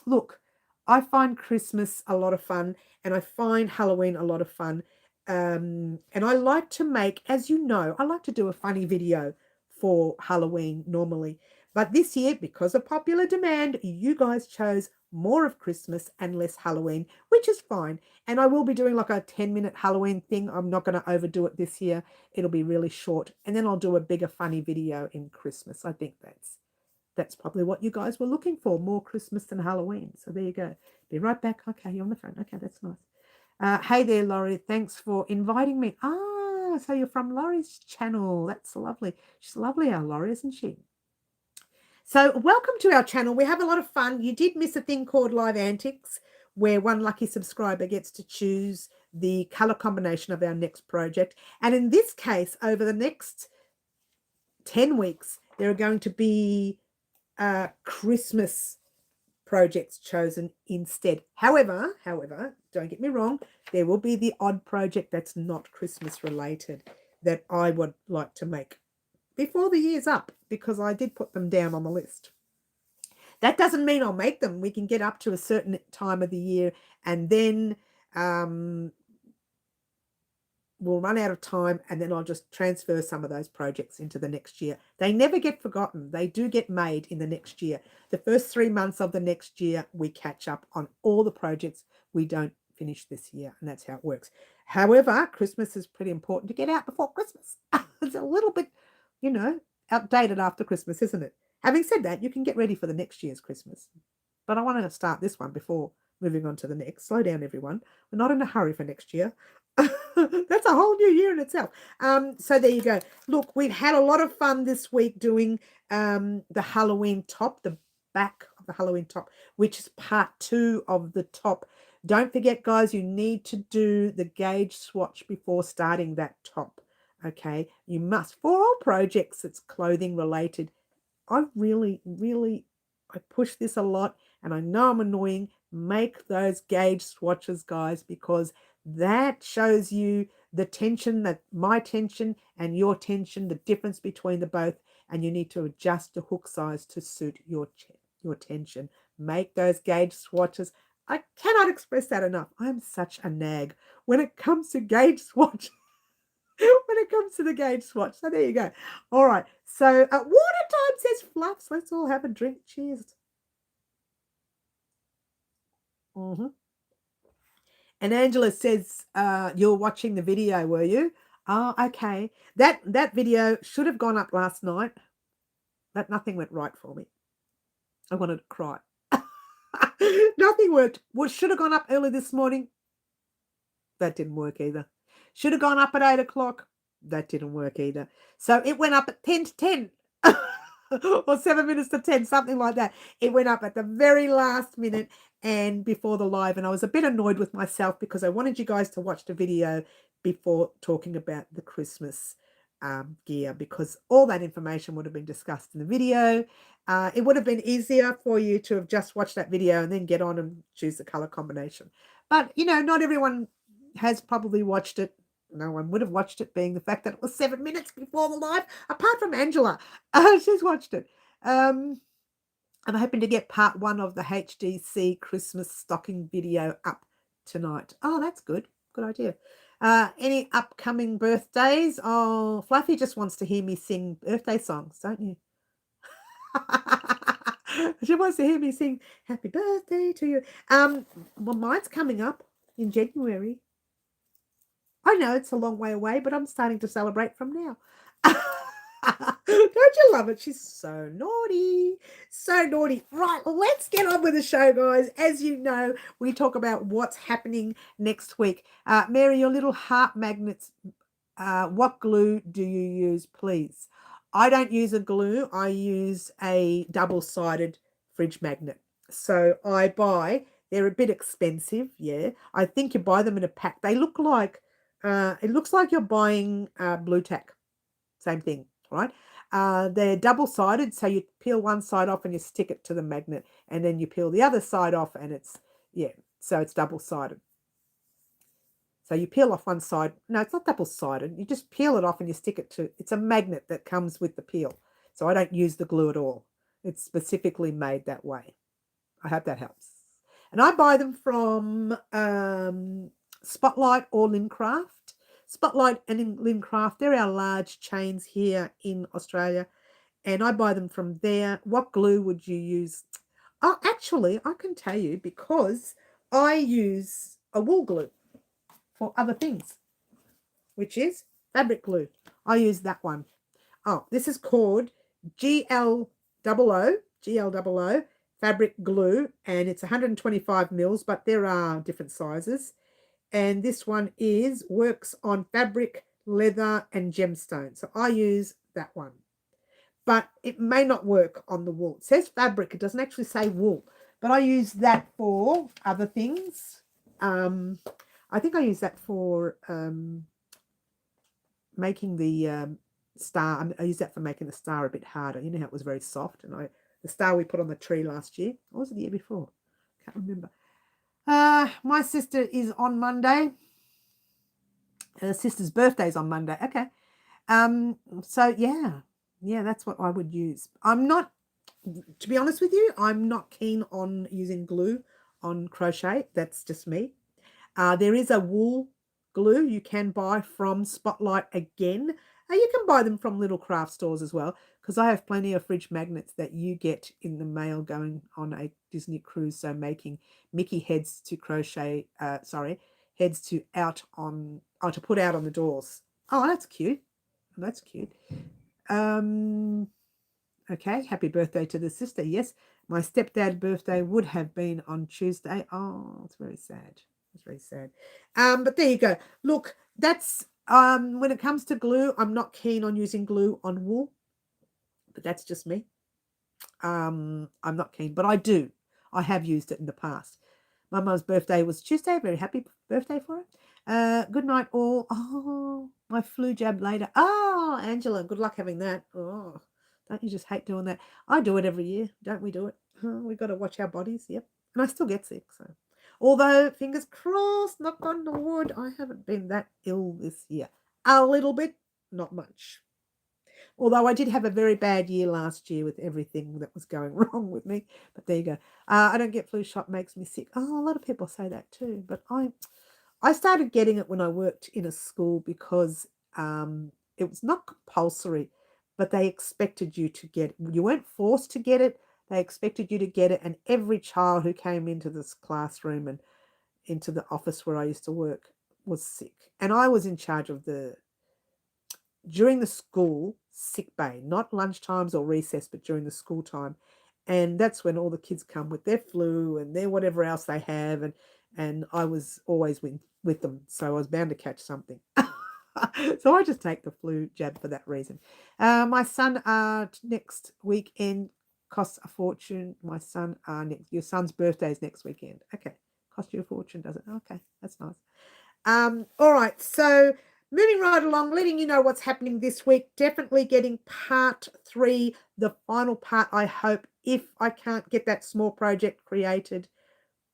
Look, I find Christmas a lot of fun and I find Halloween a lot of fun. And I like to make, as you know, I like to do a funny video for Halloween normally. But this year, because of popular demand, you guys chose more of Christmas and less Halloween, which is fine. And I will be doing like a 10-minute Halloween thing. I'm not going to overdo it this year. It'll be really short. And then I'll do a bigger funny video in Christmas. I think that's probably what you guys were looking for, more Christmas than Halloween. So there you go. Be right back. Okay, you're on the phone. Okay, that's nice. Hey there, Laurie. Thanks for inviting me. So you're from Laurie's channel. That's lovely. She's lovely, our Laurie, isn't she? So welcome to our channel. We have a lot of fun. You did miss a thing called Live Antics, where one lucky subscriber gets to choose the color combination of our next project. And in this case, over the next 10 weeks, there are going to be Christmas projects chosen instead. However, don't get me wrong, there will be the odd project that's not Christmas related that I would like to make before the year's up, because I did put them down on the list. That doesn't mean I'll make them. We can get up to a certain time of the year and then we'll run out of time, and then I'll just transfer some of those projects into the next year. They never get forgotten. They do get made in the next year. The first 3 months of the next year, we catch up on all the projects we don't finish this year, and that's how it works. However, Christmas is pretty important to get out before Christmas. It's a little bit, outdated after Christmas, isn't it? Having said that, you can get ready for the next year's Christmas. But I want to start this one before moving on to the next. Slow down, everyone. We're not in a hurry for next year. That's a whole new year in itself. So there you go. Look, we've had a lot of fun this week doing the Halloween top, the back of the Halloween top, which is part 2 of the top. Don't forget, guys, you need to do the gauge swatch before starting that top. Okay, you must. For all projects that's clothing related, I really, really I push this a lot, and I know I'm annoying. Make those gauge swatches, guys, because that shows you the tension, that my tension and your tension, the difference between the both, and you need to adjust the hook size to suit your tension. Make those gauge swatches. I cannot express that enough. I'm such a nag when it comes to gauge swatch. When it comes to the gauge swatch. So there you go. All right. So water time, says Fluffs. Let's all have a drink. Cheers. Mm-hmm. And Angela says, you're watching the video, were you? Oh, okay. That video should have gone up last night, but nothing went right for me. I wanted to cry. Nothing worked. Well, should have gone up early this morning. That didn't work either. Should have gone up at 8 o'clock. That didn't work either. So it went up at 10 to 10. Or 7 minutes to 10, something like that. It went up at the very last minute and before the live. And I was a bit annoyed with myself because I wanted you guys to watch the video before talking about the Christmas gear, because all that information would have been discussed in the video. It would have been easier for you to have just watched that video and then get on and choose the color combination. But, you know, not everyone has probably watched it. No one would have watched it, being the fact that it was 7 minutes before the live, apart from Angela. She's watched it. I'm hoping to get part 1 of the HDC Christmas stocking video up tonight. Oh, that's good. Good idea. Any upcoming birthdays? Oh, Fluffy just wants to hear me sing birthday songs, don't you? She wants to hear me sing happy birthday to you. Well, mine's coming up in January. I know it's a long way away, but I'm starting to celebrate from now. Don't you love it? She's so naughty. So naughty. Right, let's get on with the show, guys. As you know, we talk about what's happening next week. Mary, your little heart magnets, what glue do you use, please? I don't use a glue. I use a double-sided fridge magnet. So they're a bit expensive, yeah. I think you buy them in a pack. They look like, it looks like you're buying blue tack. Same thing, right? They're double-sided, so you peel one side off and you stick it to the magnet, and then you peel the other side off, and so it's double-sided. So you peel off one side. No, it's not double-sided. You just peel it off and you stick it to, it's a magnet that comes with the peel. So I don't use the glue at all. It's specifically made that way. I hope that helps. And I buy them from Spotlight or Lincraft. Spotlight and Lincraft, they're our large chains here in Australia. And I buy them from there. What glue would you use? Oh, actually, I can tell you, because I use a wool glue for other things, which is fabric glue. I use that one. Oh, this is called GLOO fabric glue, and it's 125 mils, but there are different sizes. And this one works on fabric, leather, and gemstone. So I use that one. But it may not work on the wool. It says fabric. It doesn't actually say wool. But I use that for other things. I think I use that for making the star. I use that for making the star a bit harder. You know how it was very soft, and the star we put on the tree last year. Or was it the year before? Can't remember. My sister is on Monday. Her sister's birthday is on Monday. Okay. So yeah, that's what I would use. I'm not, to be honest with you, I'm not keen on using glue on crochet. That's just me. There is a wool glue you can buy from Spotlight again. You can buy them from little craft stores as well, because I have plenty of fridge magnets that you get in the mail going on a Disney cruise. So making Mickey heads to crochet, heads to to put out on the doors. Oh, that's cute. That's cute. Okay, happy birthday to the sister. Yes, my stepdad's birthday would have been on Tuesday. Oh, it's very sad. It's very sad. But there you go. Look, that's when it comes to glue, I'm not keen on using glue on wool, but that's just me. I'm not keen, but I do. I have used it in the past. My mum's birthday was Tuesday. Very happy birthday for her. Good night, all. Oh, my flu jab later. Oh, Angela, good luck having that. Oh, Don't you just hate doing that? I do it every year. Don't we do it? We've got to watch our bodies. Yep. And I still get sick. So, although, fingers crossed, knock on the wood, I haven't been that ill this year. A little bit, not much. Although I did have a very bad year last year with everything that was going wrong with me. But there you go. I don't get flu shot, makes me sick. Oh, a lot of people say that too. But I started getting it when I worked in a school because it was not compulsory, but they expected you to get it. You weren't forced to get it. They expected you to get it. And every child who came into this classroom and into the office where I used to work was sick. And I was in charge of during the school sick bay, not lunch times or recess, but during the school time. And that's when all the kids come with their flu and their whatever else they have. And I was always with them. So I was bound to catch something. So I just take the flu jab for that reason. My son next weekend costs a fortune. My son, your son's birthday is next weekend. Okay. Cost you a fortune, does it? Okay. That's nice. All right. So moving right along, letting you know what's happening this week. Definitely getting part 3, the final part, I hope, if I can't get that small project created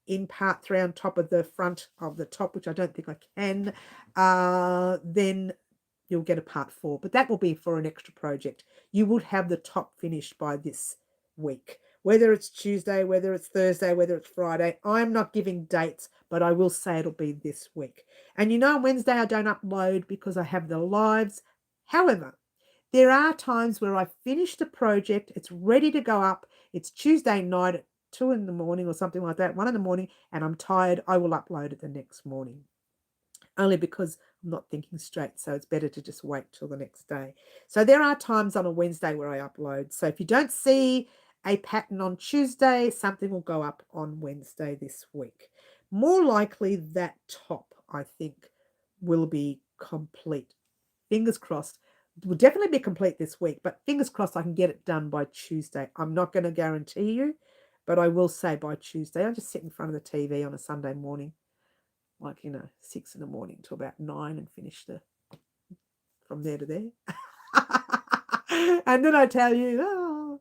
in part 3 on top of the front of the top, which I don't think I can, then you'll get a part 4. But that will be for an extra project. You would have the top finished by this week. Whether it's Tuesday, whether it's Thursday, whether it's Friday, I'm not giving dates, but I will say it'll be this week. And you know, on Wednesday I don't upload because I have the lives. However, there are times where I finish the project, it's ready to go up, it's Tuesday night at 2 in the morning or something like that, 1 in the morning, and I'm tired, I will upload it the next morning. Only because I'm not thinking straight, so it's better to just wait till the next day. So there are times on a Wednesday where I upload. So if you don't see a pattern on Tuesday, something will go up on Wednesday this week. More likely that top, I think, will be complete. Fingers crossed. It will definitely be complete this week, but fingers crossed I can get it done by Tuesday. I'm not going to guarantee you, but I will say by Tuesday. I'll just sit in front of the TV on a Sunday morning, like, 6 in the morning to about 9 and finish from there to there. And then I tell you,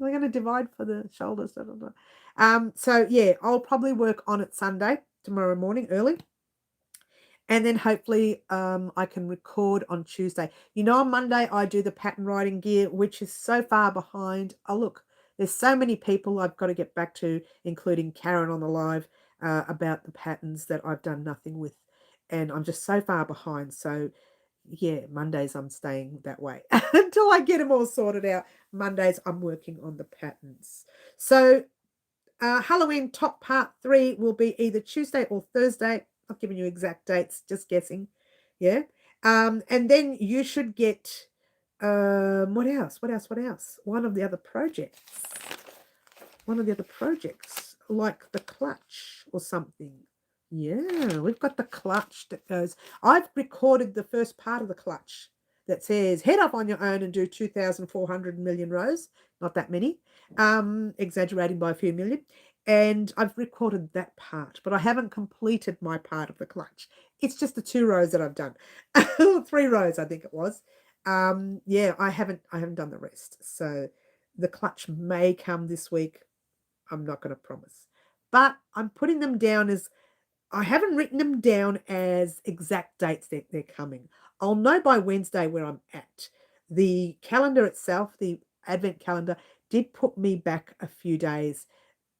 we're going to divide for the shoulders. Blah, blah, blah. So, yeah, I'll probably work on it Sunday, tomorrow morning, early. And then hopefully I can record on Tuesday. On Monday I do the pattern writing gear, which is so far behind. Oh, look, there's so many people I've got to get back to, including Karen on the live, about the patterns that I've done nothing with. And I'm just so far behind. So, yeah, Mondays I'm staying that way. Until I get them all sorted out. Mondays I'm working on the patterns. So, Halloween top part 3 will be either Tuesday or Thursday. Not giving you exact dates, just guessing. Yeah. And then you should get what else? One of the other projects. Like the clutch or something. Yeah, we've got the clutch that goes. I've recorded the first part of the clutch that says head up on your own and do 2,400 million rows. Not that many. Exaggerating by a few million. And I've recorded that part, but I haven't completed my part of the clutch. It's just the 2 rows that I've done. 3 rows, I think it was. Yeah, I haven't done the rest. So the clutch may come this week. I'm not going to promise. But I'm putting them down as, I haven't written them down as exact dates that they're coming. I'll know by Wednesday where I'm at. The calendar itself, the advent calendar, did put me back a few days.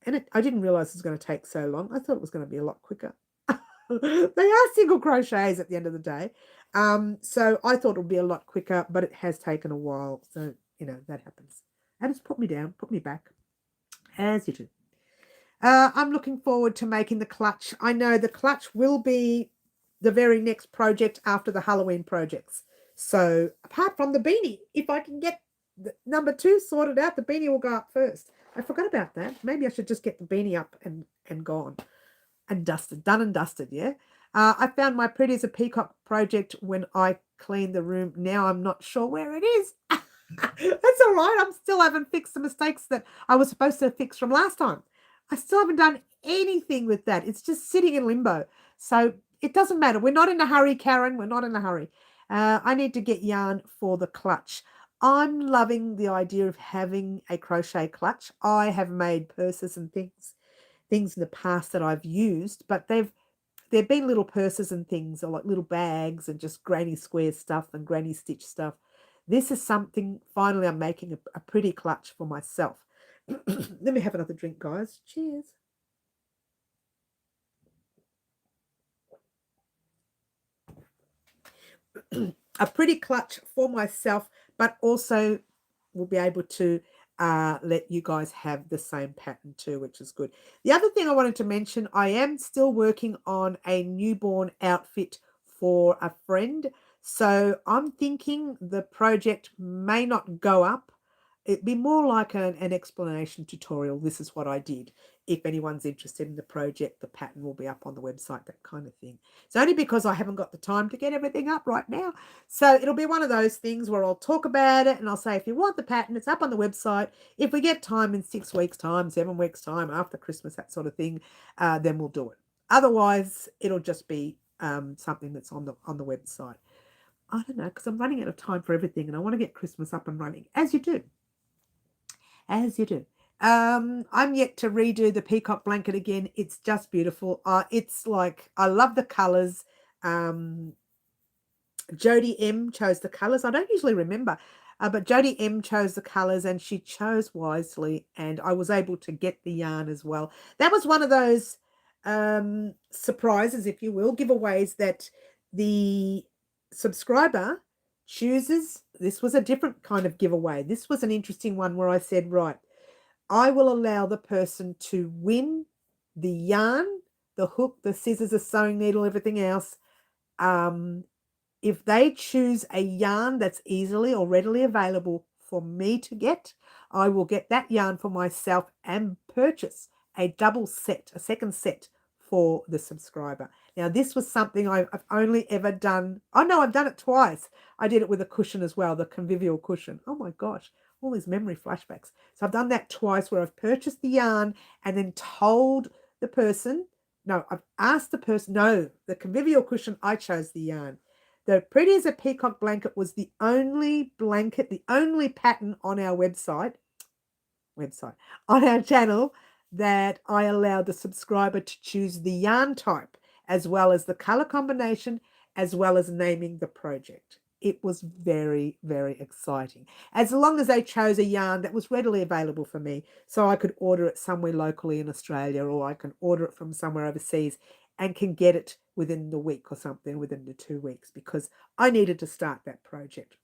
And I didn't realize it was going to take so long. I thought it was going to be a lot quicker. They are single crochets at the end of the day. So I thought it would be a lot quicker, but it has taken a while. So, that happens. And it's put me down, put me back, as you do. I'm looking forward to making the clutch. I know the clutch will be the very next project after the Halloween projects. So apart from the beanie, if I can get the number 2 sorted out, the beanie will go up first. I forgot about that. Maybe I should just get the beanie up and gone and dusted, done and dusted, yeah? I found my Pretty as a Peacock project when I cleaned the room. Now I'm not sure where it is. That's all right. I still haven't fixed the mistakes that I was supposed to fix from last time. I still haven't done anything with that. It's just sitting in limbo. So it doesn't matter. We're not in a hurry, Karen. We're not in a hurry. I need to get yarn for the clutch. I'm loving the idea of having a crochet clutch. I have made purses and things in the past that I've used, but they've been little purses and things, or like little bags and just granny square stuff and granny stitch stuff. This is something, finally, I'm making a pretty clutch for myself. Let me have another drink, guys. Cheers. A pretty clutch for myself, but also will be able to let you guys have the same pattern too, which is good. The other thing I wanted to mention, I am still working on a newborn outfit for a friend. So I'm thinking the project may not go up. It'd be more like an explanation tutorial. This is what I did. If anyone's interested in the project, the pattern will be up on the website, that kind of thing. It's only because I haven't got the time to get everything up right now. So it'll be one of those things where I'll talk about it and I'll say, if you want the pattern, it's up on the website. If we get time in 6 weeks' time, 7 weeks' time, after Christmas, that sort of thing, then we'll do it. Otherwise, it'll just be something that's on the website. I don't know, because I'm running out of time for everything and I want to get Christmas up and running, as you do. As you do. I'm yet to redo the peacock blanket again. It's just beautiful. It's like, I love the colors. Jodie M chose the colors. I don't usually remember, but Jodie M chose the colors and she chose wisely, and I was able to get the yarn as well. That was one of those surprises, if you will, giveaways that the subscriber chooses. This was a different kind of giveaway. This was an interesting one where I said, right, I will allow the person to win the yarn, the hook, the scissors, the sewing needle, everything else. If they choose a yarn that's easily or readily available for me to get, I will get that yarn for myself and purchase a double set, a second set for the subscriber. Now, this was something I've only ever done. Oh, no, I've done it twice. I did it with a cushion as well, the convivial cushion. Oh, my gosh, all these memory flashbacks. So I've done that twice where I've purchased the yarn and then told the person, no, I've asked the person, no, the convivial cushion, I chose the yarn. The Pretty as a Peacock blanket was the only blanket, the only pattern on our website, on our channel, that I allowed the subscriber to choose the yarn type, as well as the color combination, as well as naming the project. It was very, very exciting. As long as they chose a yarn that was readily available for me, so I could order it somewhere locally in Australia, or I can order it from somewhere overseas and can get it within the week or something, within the 2 weeks, because I needed to start that project.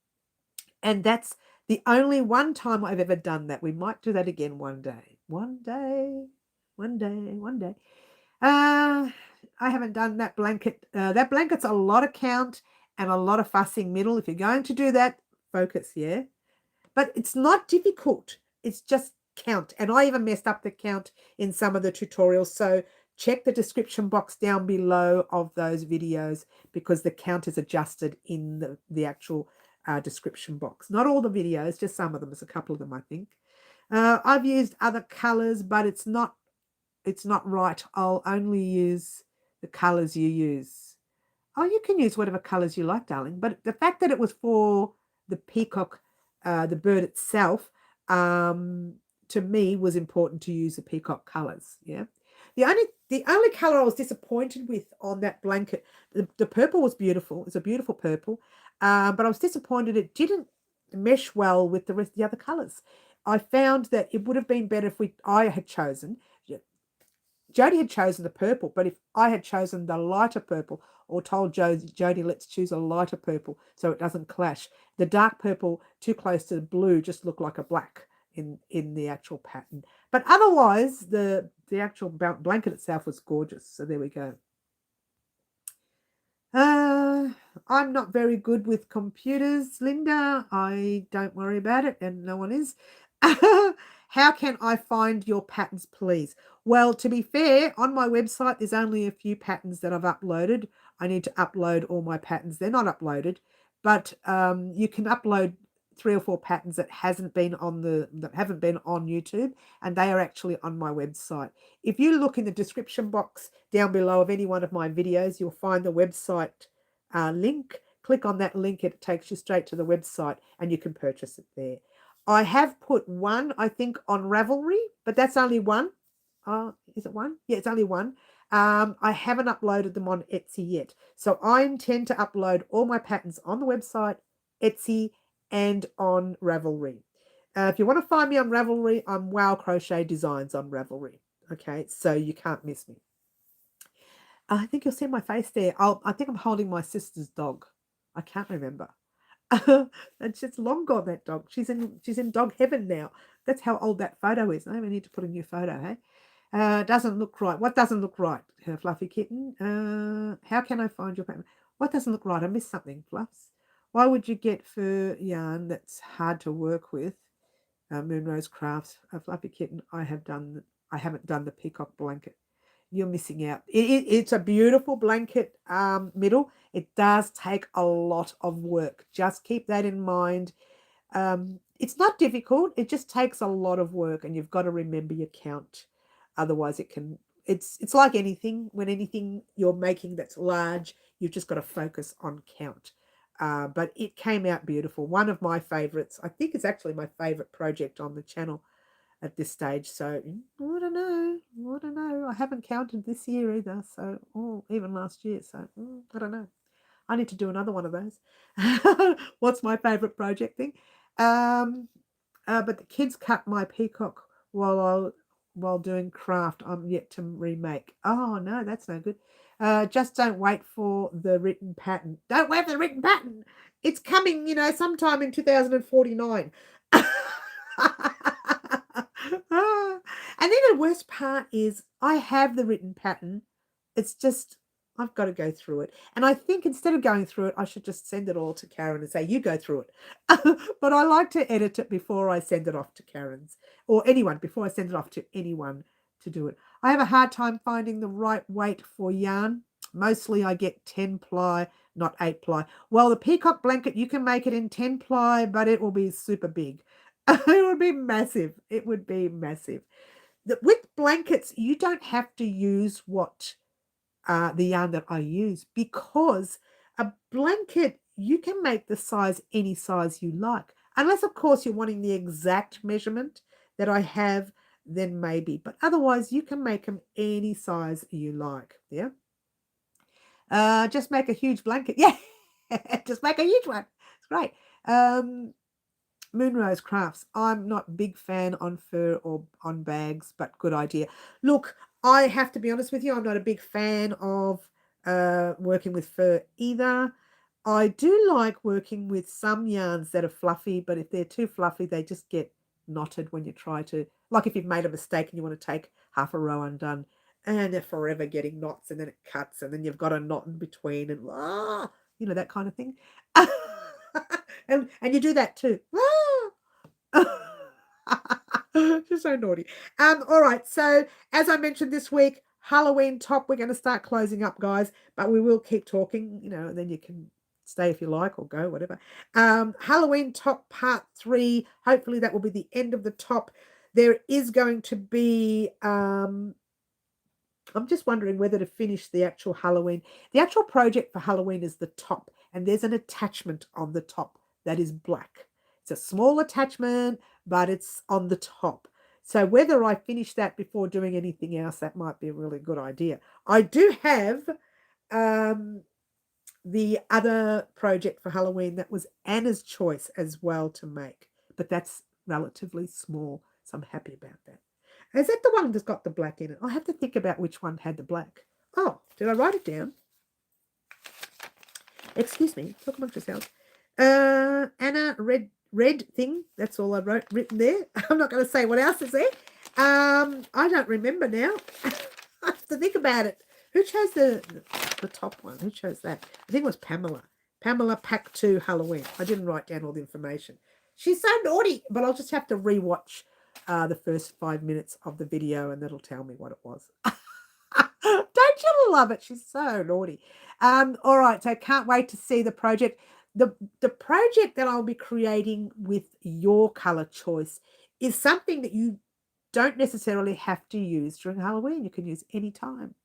And that's the only one time I've ever done that. We might do that again one day. One day. I haven't done that blanket. That blanket's a lot of count and a lot of fussing middle. If you're going to do that, focus, yeah? But it's not difficult. It's just count. And I even messed up the count in some of the tutorials. So check the description box down below of those videos, because the count is adjusted in the actual description box. Not all the videos, just some of them. There's a couple of them, I think. I've used other colors, but it's not right. I'll only use the colors you use. Oh, you can use whatever colors you like, darling. But the fact that it was for the peacock, the bird itself, to me was important to use the peacock colors. Yeah. The only color I was disappointed with on that blanket, the purple was beautiful. It's a beautiful purple, but I was disappointed it didn't mesh well with the rest of the other colors. I found that it would have been better if I had chosen. Jodie had chosen the purple, but if I had chosen the lighter purple, or told Jodie, let's choose a lighter purple so it doesn't clash. The dark purple too close to the blue just looked like a black in the actual pattern. But otherwise, the actual blanket itself was gorgeous. So there we go. I'm not very good with computers, Linda. Don't worry about it, and no one is. How can I find your patterns, please? Well, to be fair, on my website, there's only a few patterns that I've uploaded. I need to upload all my patterns. They're not uploaded, but you can upload 3 or 4 patterns that haven't been on YouTube, and they are actually on my website. If you look in the description box down below of any one of my videos, you'll find the website link. click on that link, it takes you straight to the website and you can purchase it there. I have put one, I think, on Ravelry, but that's only one. Is it one? Yeah, it's only one. I haven't uploaded them on Etsy yet. So I intend to upload all my patterns on the website, Etsy, and on Ravelry. If you want to find me on Ravelry, I'm Wow Crochet Designs on Ravelry. Okay, so you can't miss me. I think you'll see my face there. I think I'm holding my sister's dog. I can't remember. And she's long gone, that dog. She's in dog heaven now. That's how old that photo is. I we need to put a new photo, hey? Doesn't look right. What doesn't look right, Fluffy Kitten? How can I find your pattern? What doesn't look right? I missed something, Fluffs. Why would you get fur yarn that's hard to work with? Moonrose Crafts, Fluffy Kitten. I haven't done the peacock blanket. You're missing out. It's a beautiful blanket middle. It does take a lot of work. Just keep that in mind. It's not difficult. It just takes a lot of work, and you've got to remember your count. Otherwise, it's like anything. When anything you're making that's large, you've just got to focus on count. But it came out beautiful. One of my favorites. I think it's actually my favorite project on the channel at this stage. So I don't know. I haven't counted this year either. So, even last year. So I don't know. I need to do another one of those. What's my favorite project thing? But the kids cut my peacock while doing craft. I'm yet to remake. Oh no, that's no good. Just don't wait for the written pattern. Don't wait for the written pattern. It's coming, sometime in 2049. And then the worst part is I have the written pattern. It's just I've got to go through it. And I think instead of going through it, I should just send it all to Karen and say, you go through it. But I like to edit it before I send it off to Karen's or anyone, before I send it off to anyone to do it. I have a hard time finding the right weight for yarn. Mostly I get 10 ply, not 8 ply. Well, the peacock blanket, you can make it in 10 ply, but it will be super big. It would be massive. It would be massive. With blankets, you don't have to use the yarn that I use, because a blanket, you can make the size any size you like. Unless, of course, you're wanting the exact measurement that I have, then maybe. But otherwise, you can make them any size you like. Yeah. Just make a huge blanket. Yeah. Just make a huge one. It's great. Moonrose Crafts. I'm not a big fan on fur or on bags, but good idea. Look, I have to be honest with you, I'm not a big fan of working with fur either. I do like working with some yarns that are fluffy, but if they're too fluffy, they just get knotted when you try to, like if you've made a mistake and you want to take half a row undone, and they're forever getting knots, and then it cuts, and then you've got a knot in between, and that kind of thing. and you do that too. She's so naughty. All right. So as I mentioned this week, Halloween top. We're going to start closing up, guys, but we will keep talking. And then you can stay if you like or go, whatever. Halloween top part 3. Hopefully that will be the end of the top. There is going to be. I'm just wondering whether to finish the actual Halloween. The actual project for Halloween is the top, and there's an attachment on the top that is black. It's a small attachment, but it's on the top. So whether I finish that before doing anything else, that might be a really good idea. I do have the other project for Halloween that was Anna's choice as well to make, but that's relatively small, so I'm happy about that. Is that the one that's got the black in it? I have to think about which one had the black. Oh, did I write it down? Excuse me. Talk amongst yourselves. Anna, red thing. That's all I written there. I'm not going to say what else is there. I don't remember now. I have to think about it. Who chose the top one? Who chose that? I think it was Pamela. Pamela Pack 2 Halloween. I didn't write down all the information. She's so naughty, but I'll just have to rewatch the first 5 minutes of the video, and that'll tell me what it was. Don't you love it? She's so naughty. All right, so I can't wait to see the project. The project that I'll be creating with your color choice is something that you don't necessarily have to use during Halloween. You can use any time.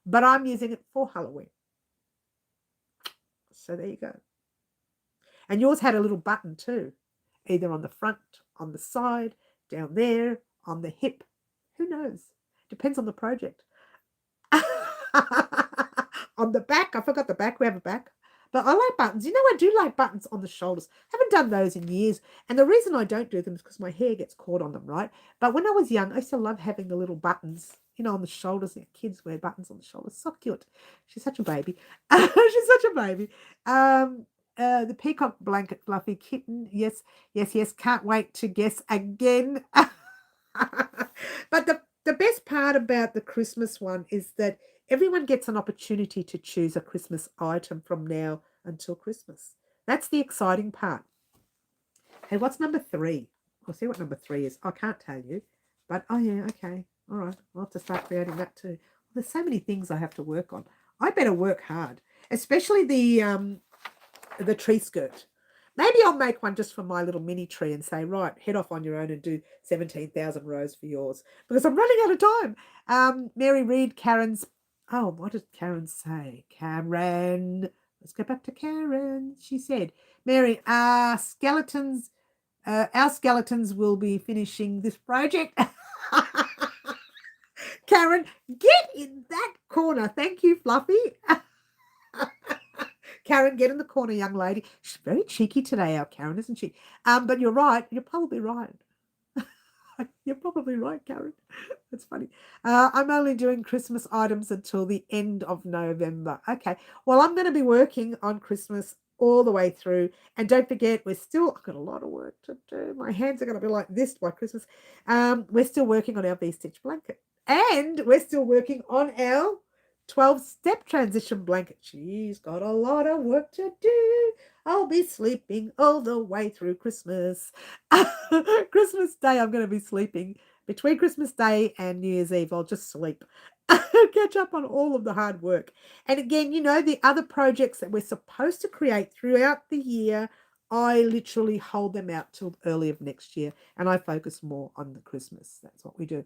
But I'm using it for Halloween. So there you go. And yours had a little button too, either on the front, on the side, down there, on the hip. Who knows? Depends on the project. On the back, I forgot the back. We have a back. But I like buttons. You know, I do like buttons on the shoulders. Haven't done those in years. And the reason I don't do them is because my hair gets caught on them, right? But when I was young, I used to love having the little buttons, you know, on the shoulders. Kids wear buttons on the shoulders. So cute. She's such a baby. She's such a baby. The peacock blanket fluffy kitten. Yes, yes, yes. Can't wait to guess again. But the best part about the Christmas one is that everyone gets an opportunity to choose a Christmas item from now until Christmas. That's the exciting part. Hey, what's number 3? I'll see what number 3 is. I can't tell you. But, oh, yeah, okay. All right. I'll have to start creating that too. There's so many things I have to work on. I better work hard, especially the tree skirt. Maybe I'll make one just for my little mini tree and say, right, head off on your own and do 17,000 rows for yours because I'm running out of time. Mary Reed, Karen's, oh, what did Karen say? Karen, let's go back to Karen. She said, Mary, our skeletons will be finishing this project. Karen, get in that corner. Thank you, Fluffy. Karen, get in the corner, young lady. She's very cheeky today, our Karen, isn't she? But you're right. You're probably right. You're probably right, Karen. That's funny. I'm only doing Christmas items until the end of November. Okay. Well, I'm going to be working on Christmas all the way through. And don't forget, I've got a lot of work to do. My hands are going to be like this by Christmas. We're still working on our V-stitch blanket. And we're still working on our 12-step transition blanket. She's got a lot of work to do. I'll be sleeping all the way through Christmas. Christmas Day, I'm going to be sleeping. Between Christmas Day and New Year's Eve, I'll just sleep. Catch up on all of the hard work. And again, you know, the other projects that we're supposed to create throughout the year, I literally hold them out till early of next year. And I focus more on the Christmas. That's what we do.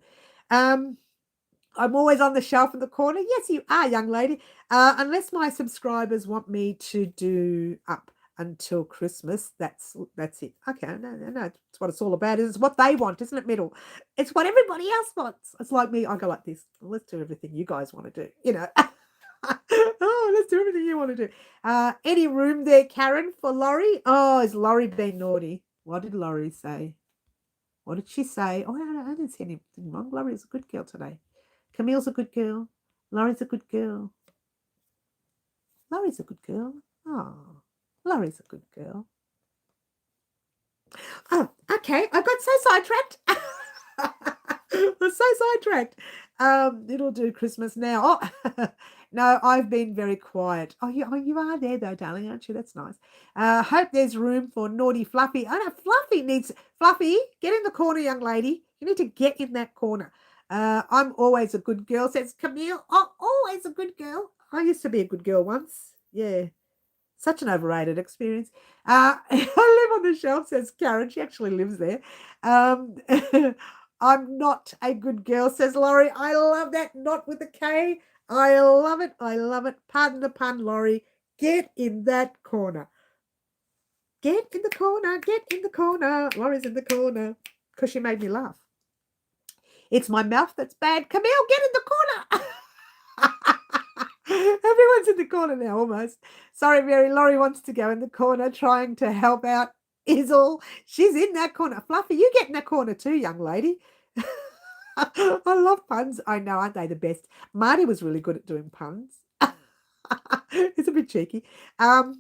I'm always on the shelf in the corner. Yes, you are, young lady. Unless my subscribers want me to do up until Christmas, that's it. Okay, no. It's what it's all about. It's what they want, isn't it, Middle? It's what everybody else wants. It's like me. I go like this. Well, let's do everything you guys want to do. You know. Oh, let's do everything you want to do. Any room there, Karen, for Laurie? Oh, is Laurie being naughty? What did Laurie say? What did she say? Oh, I didn't see anything wrong. Laurie's a good girl today. Camille's a good girl. Laurie's a good girl. Laurie's a good girl. Oh, Laurie's a good girl. Oh, okay. I got so sidetracked. I'm so sidetracked. It'll do Christmas now. Oh, no, I've been very quiet. Oh, you are there though, darling, aren't you? That's nice. Hope there's room for naughty Fluffy. Oh no, Fluffy, get in the corner, young lady. You need to get in that corner. I'm always a good girl, says Camille. Oh, always a good girl. I used to be a good girl once. Yeah. Such an overrated experience. I live on the shelf, says Karen. She actually lives there. I'm not a good girl, says Laurie. I love that. Not with a K. I love it. I love it. Pardon the pun, Laurie. Get in that corner. Get in the corner. Get in the corner. Laurie's in the corner because she made me laugh. It's my mouth that's bad. Camille, get in the corner. Everyone's in the corner now, almost. Sorry, Mary. Laurie wants to go in the corner trying to help out Izzle. She's in that corner. Fluffy, you get in that corner too, young lady. I love puns. I know, aren't they the best? Marty was really good at doing puns. It's a bit cheeky. Camille's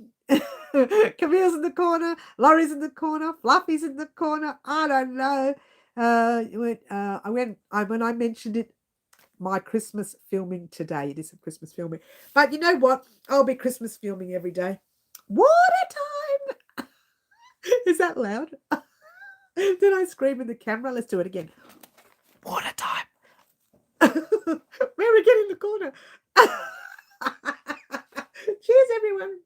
in the corner. Laurie's in the corner. Fluffy's in the corner. I don't know. When I mentioned it, my Christmas filming today. It is some Christmas filming. But you know what? I'll be Christmas filming every day. What a time! Is that loud? Did I scream in the camera? Let's do it again. What a time! Mary, get in the corner. Cheers, everyone.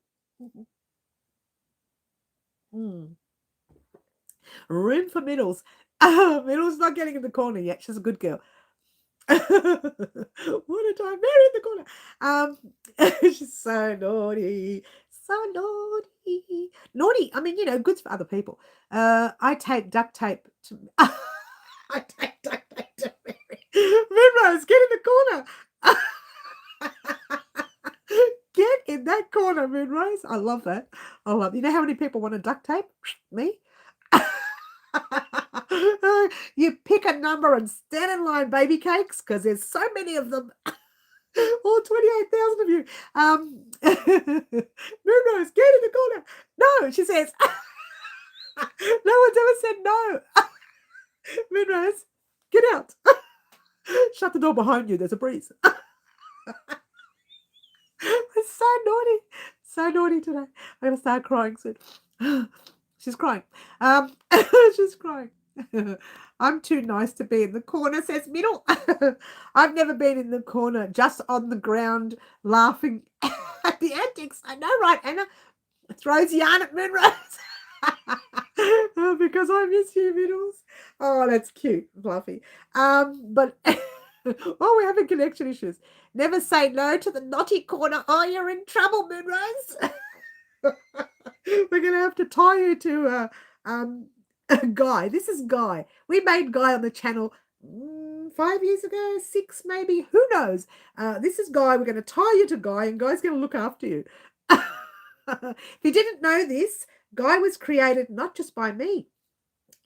Room for Middles. Middles not getting in the corner yet. She's a good girl. What a time. Mary in the corner. She's so naughty. So naughty. Naughty, I mean, goods for other people. I tape duct tape to I tape duct tape to Mary. Primrose, get in the corner. Get in that corner, Moonrose. I love that. I love. You know how many people want to duct tape? Me. You pick a number and stand in line, baby cakes, because there's so many of them. All 28,000 of you. Moonrose, get in the corner. No, she says. No one's ever said no. Moonrose, get out. Shut the door behind you. There's a breeze. It's so naughty today. I'm going to start crying soon. She's crying. She's crying. I'm too nice to be in the corner, says Middle. I've never been in the corner, just on the ground, laughing at the antics. I know, right, Anna? Throws yarn at Moonrose. Because I miss you, Middles. Oh, that's cute, Fluffy. But we're having connection issues. Never say no to the naughty corner. Oh, you're in trouble, Moonrose. We're going to have to tie you to Guy. This is Guy. We made Guy on the channel 5 years ago, 6 maybe. Who knows? This is Guy. We're going to tie you to Guy, and Guy's going to look after you. If you didn't know this, Guy was created not just by me.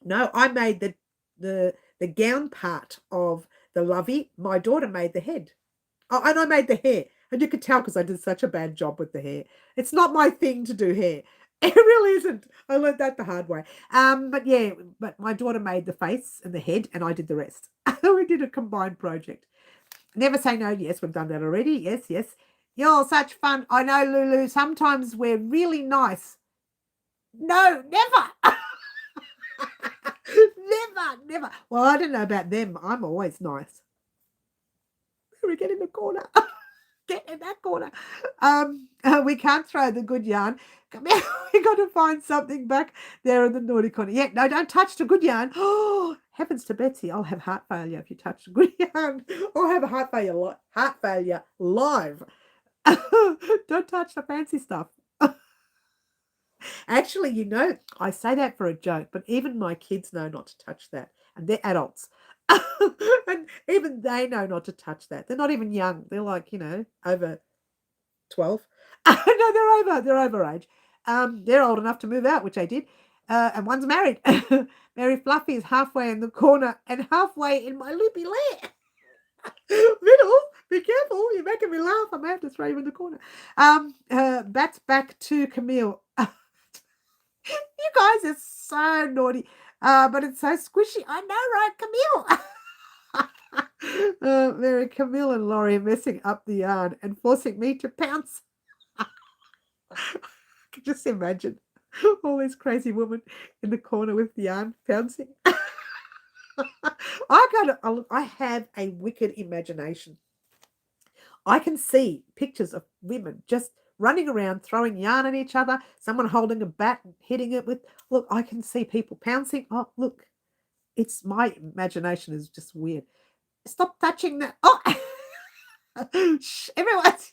No, I made the gown part of the lovey. My daughter made the head. Oh, and I made the hair. And you could tell because I did such a bad job with the hair. It's not my thing to do hair. It really isn't. I learned that the hard way. But my daughter made the face and the head, and I did the rest. We did a combined project. Never say no. Yes, we've done that already. Yes. You're such fun. I know, Lulu. Sometimes we're really nice. No, never. Never. Well, I don't know about them. I'm always nice. We get in the corner. Get in that corner. We can't throw the good yarn. Come here. We got to find something back there in the naughty corner. Yeah, no, don't touch the good yarn. Oh, heavens to Betsy. I'll have heart failure if you touch the good yarn. Or have a heart failure live. Don't touch the fancy stuff. Actually, I say that for a joke, but even my kids know not to touch that. And they're adults. And even they know not to touch that. They're not even young. They're like, over 12. No, they're over age. They're old enough to move out, which I did. And one's married. Mary Fluffy is halfway in the corner and halfway in my loopy lair. Middle, be careful. You're making me laugh. I may have to throw you in the corner. Bats back to Camille. You guys are so naughty. But it's so squishy. I know, right, Camille? Mary, Camille and Laurie are messing up the yarn and forcing me to pounce. I can just imagine all these crazy women in the corner with the yarn pouncing. I have a wicked imagination. I can see pictures of women just running around, throwing yarn at each other, someone holding a bat and hitting it with, look, I can see people pouncing. Oh, look, it's my imagination is just weird. Stop touching that. Oh, shh, everyone's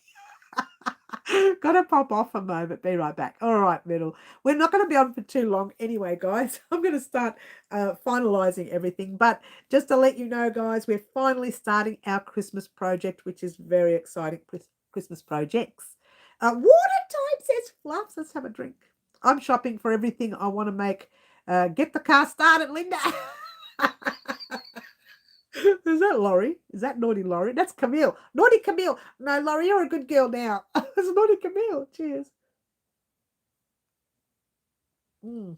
got to pop off a moment. Be right back. All right, Middle. We're not going to be on for too long anyway, guys. I'm going to start finalising everything. But just to let you know, guys, we're finally starting our Christmas project, which is very exciting. Christmas projects. Water time, says Fluffs. Let's have a drink. I'm shopping for everything I want to make. Get the car started, Linda. Is that Laurie? Is that naughty Laurie? That's Camille. Naughty Camille. No, Laurie, you're a good girl now. It's naughty Camille. Cheers. Oh,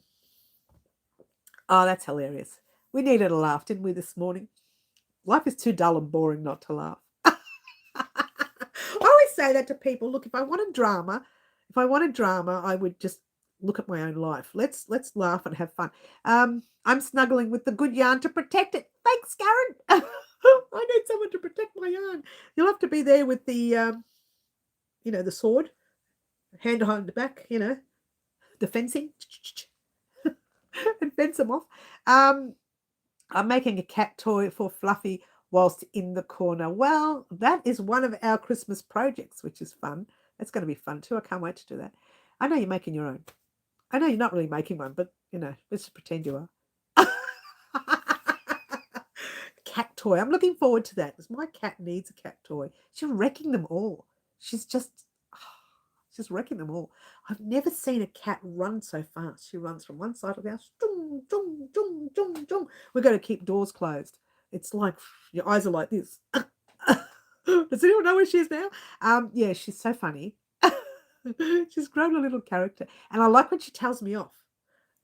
that's hilarious. We needed a laugh, didn't we, this morning? Life is too dull and boring not to laugh. I always say that to people. Look, if I wanted drama, I would just look at my own life. Let's laugh and have fun. I'm snuggling with the good yarn to protect it. Thanks, Karen. I need someone to protect my yarn. You'll have to be there with the, the sword, hand behind the back, the fencing, and fence them off. I'm making a cat toy for Fluffy whilst in the corner. Well, that is one of our Christmas projects, which is fun. That's going to be fun too. I can't wait to do that. I know you're making your own. I know you're not really making one, but, you know, let's just pretend you are. Cat toy. I'm looking forward to that because my cat needs a cat toy. She's wrecking them all. She's just wrecking them all. I've never seen a cat run so fast. She runs from one side of the house. Dum, dum, dum, dum, dum. We've got to keep doors closed. It's like your eyes are like this. Does anyone know where she is now? Yeah, she's so funny. She's grown a little character. And I like when she tells me off.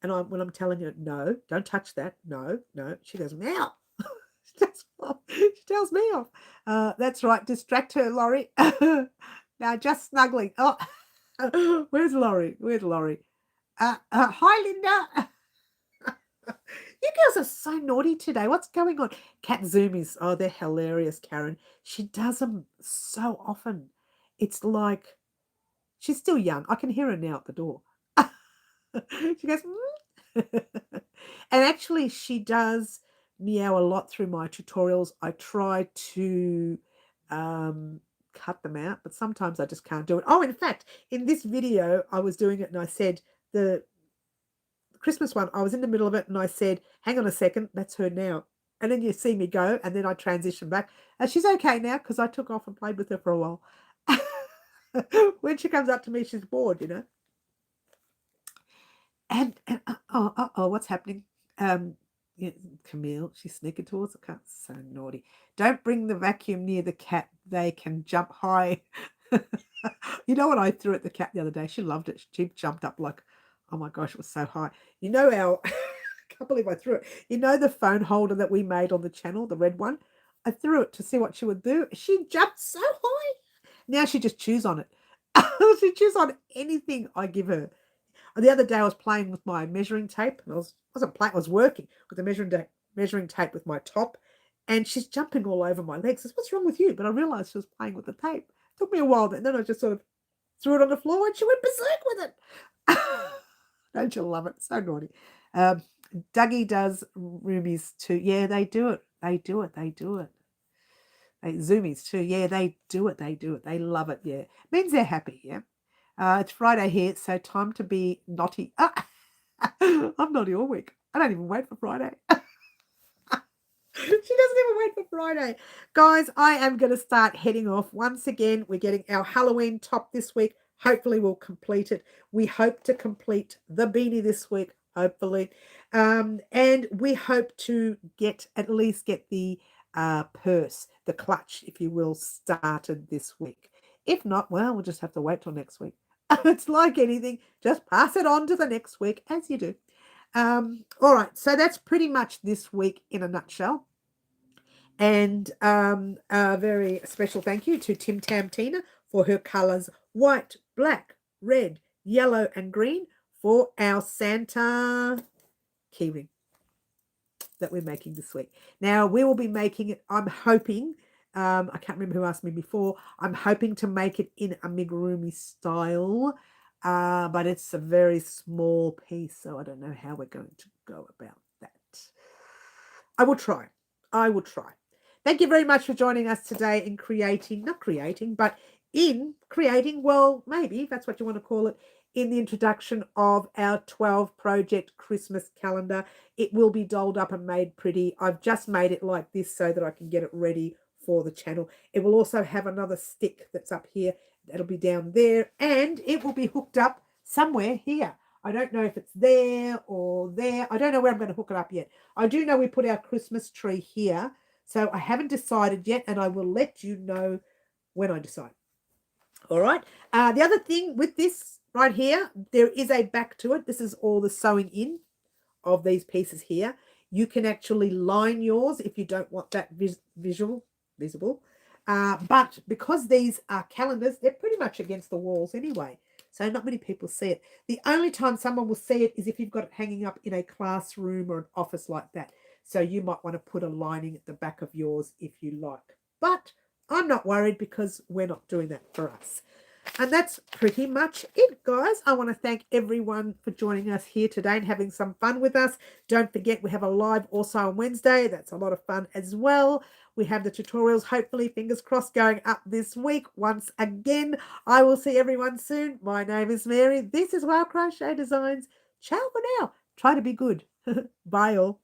And when I'm telling her, no, don't touch that. No, no. She goes, meow. She tells me off. That's right. Distract her, Laurie. Now just snuggling. Oh, where's Laurie? Where's Laurie? Hi, Linda. You girls are so naughty today. What's going on? Cat zoomies. Oh, they're hilarious, Karen. She does them so often. It's like she's still young. I can hear her now at the door. She goes, and actually, she does meow a lot through my tutorials. I try to cut them out, but sometimes I just can't do it. Oh, in fact, in this video, I was doing it and I said the Christmas one, I was in the middle of it and I said, hang on a second, that's her now. And then you see me go and then I transition back. And she's okay now because I took off and played with her for a while. When she comes up to me, she's bored, you know. And what's happening? Yeah, Camille, she's sneaking towards the cat. So naughty. Don't bring the vacuum near the cat. They can jump high. You know what I threw at the cat the other day? She loved it. She jumped up like, oh my gosh, it was so high. You know I can't believe I threw it. You know the phone holder that we made on the channel, the red one? I threw it to see what she would do. She jumped so high. Now she just chews on it. She chews on anything I give her. The other day I was playing with my measuring tape. I was working with the measuring tape with my top, and she's jumping all over my legs. I said, what's wrong with you? But I realized she was playing with the tape. It took me a while, and then I just sort of threw it on the floor, and she went berserk with it. Don't you love it? So naughty. Dougie does roomies too. Yeah, they do it. They do it. They do it. Zoomies too. Yeah, they do it. They do it. They love it. Yeah, means they're happy. Yeah. It's Friday here, so time to be naughty. I'm naughty all week. I don't even wait for Friday. She doesn't even wait for Friday. Guys, I am going to start heading off. Once again, we're getting our Halloween top this week. Hopefully we'll complete it. We hope to complete the beanie this week, hopefully. And we hope to at least get the purse, the clutch, if you will, started this week. If not, well, we'll just have to wait till next week. It's like anything. Just pass it on to the next week, as you do. All right, so that's pretty much this week in a nutshell. And a very special thank you to Tim Tam Tina for her colours white, black, red, yellow, and green for our Santa keyring that we're making this week. Now, we will be making it, I'm hoping, I can't remember who asked me before, I'm hoping to make it in amigurumi style, but it's a very small piece, so I don't know how we're going to go about that. I will try. Thank you very much for joining us today in creating, well, maybe that's what you want to call it, in the introduction of our 12 project Christmas calendar. It will be dolled up and made pretty. I've just made it like this so that I can get it ready for the channel. It will also have another stick that's up here. That'll be down there, and it will be hooked up somewhere here. I don't know if it's there or there. I don't know where I'm going to hook it up yet. I do know we put our Christmas tree here, so I haven't decided yet, and I will let you know when I decide. All right. The other thing with this right here, there is a back to it. This is all the sewing in of these pieces here. You can actually line yours if you don't want that visible. But because these are calendars, they're pretty much against the walls anyway. So not many people see it. The only time someone will see it is if you've got it hanging up in a classroom or an office like that. So you might want to put a lining at the back of yours if you like. But I'm not worried because we're not doing that for us. And that's pretty much it, guys. I want to thank everyone for joining us here today and having some fun with us. Don't forget, we have a live also on Wednesday. That's a lot of fun as well. We have the tutorials, hopefully, fingers crossed, going up this week. Once again, I will see everyone soon. My name is Mary. This is Crochet Designs. Ciao for now. Try to be good. Bye all.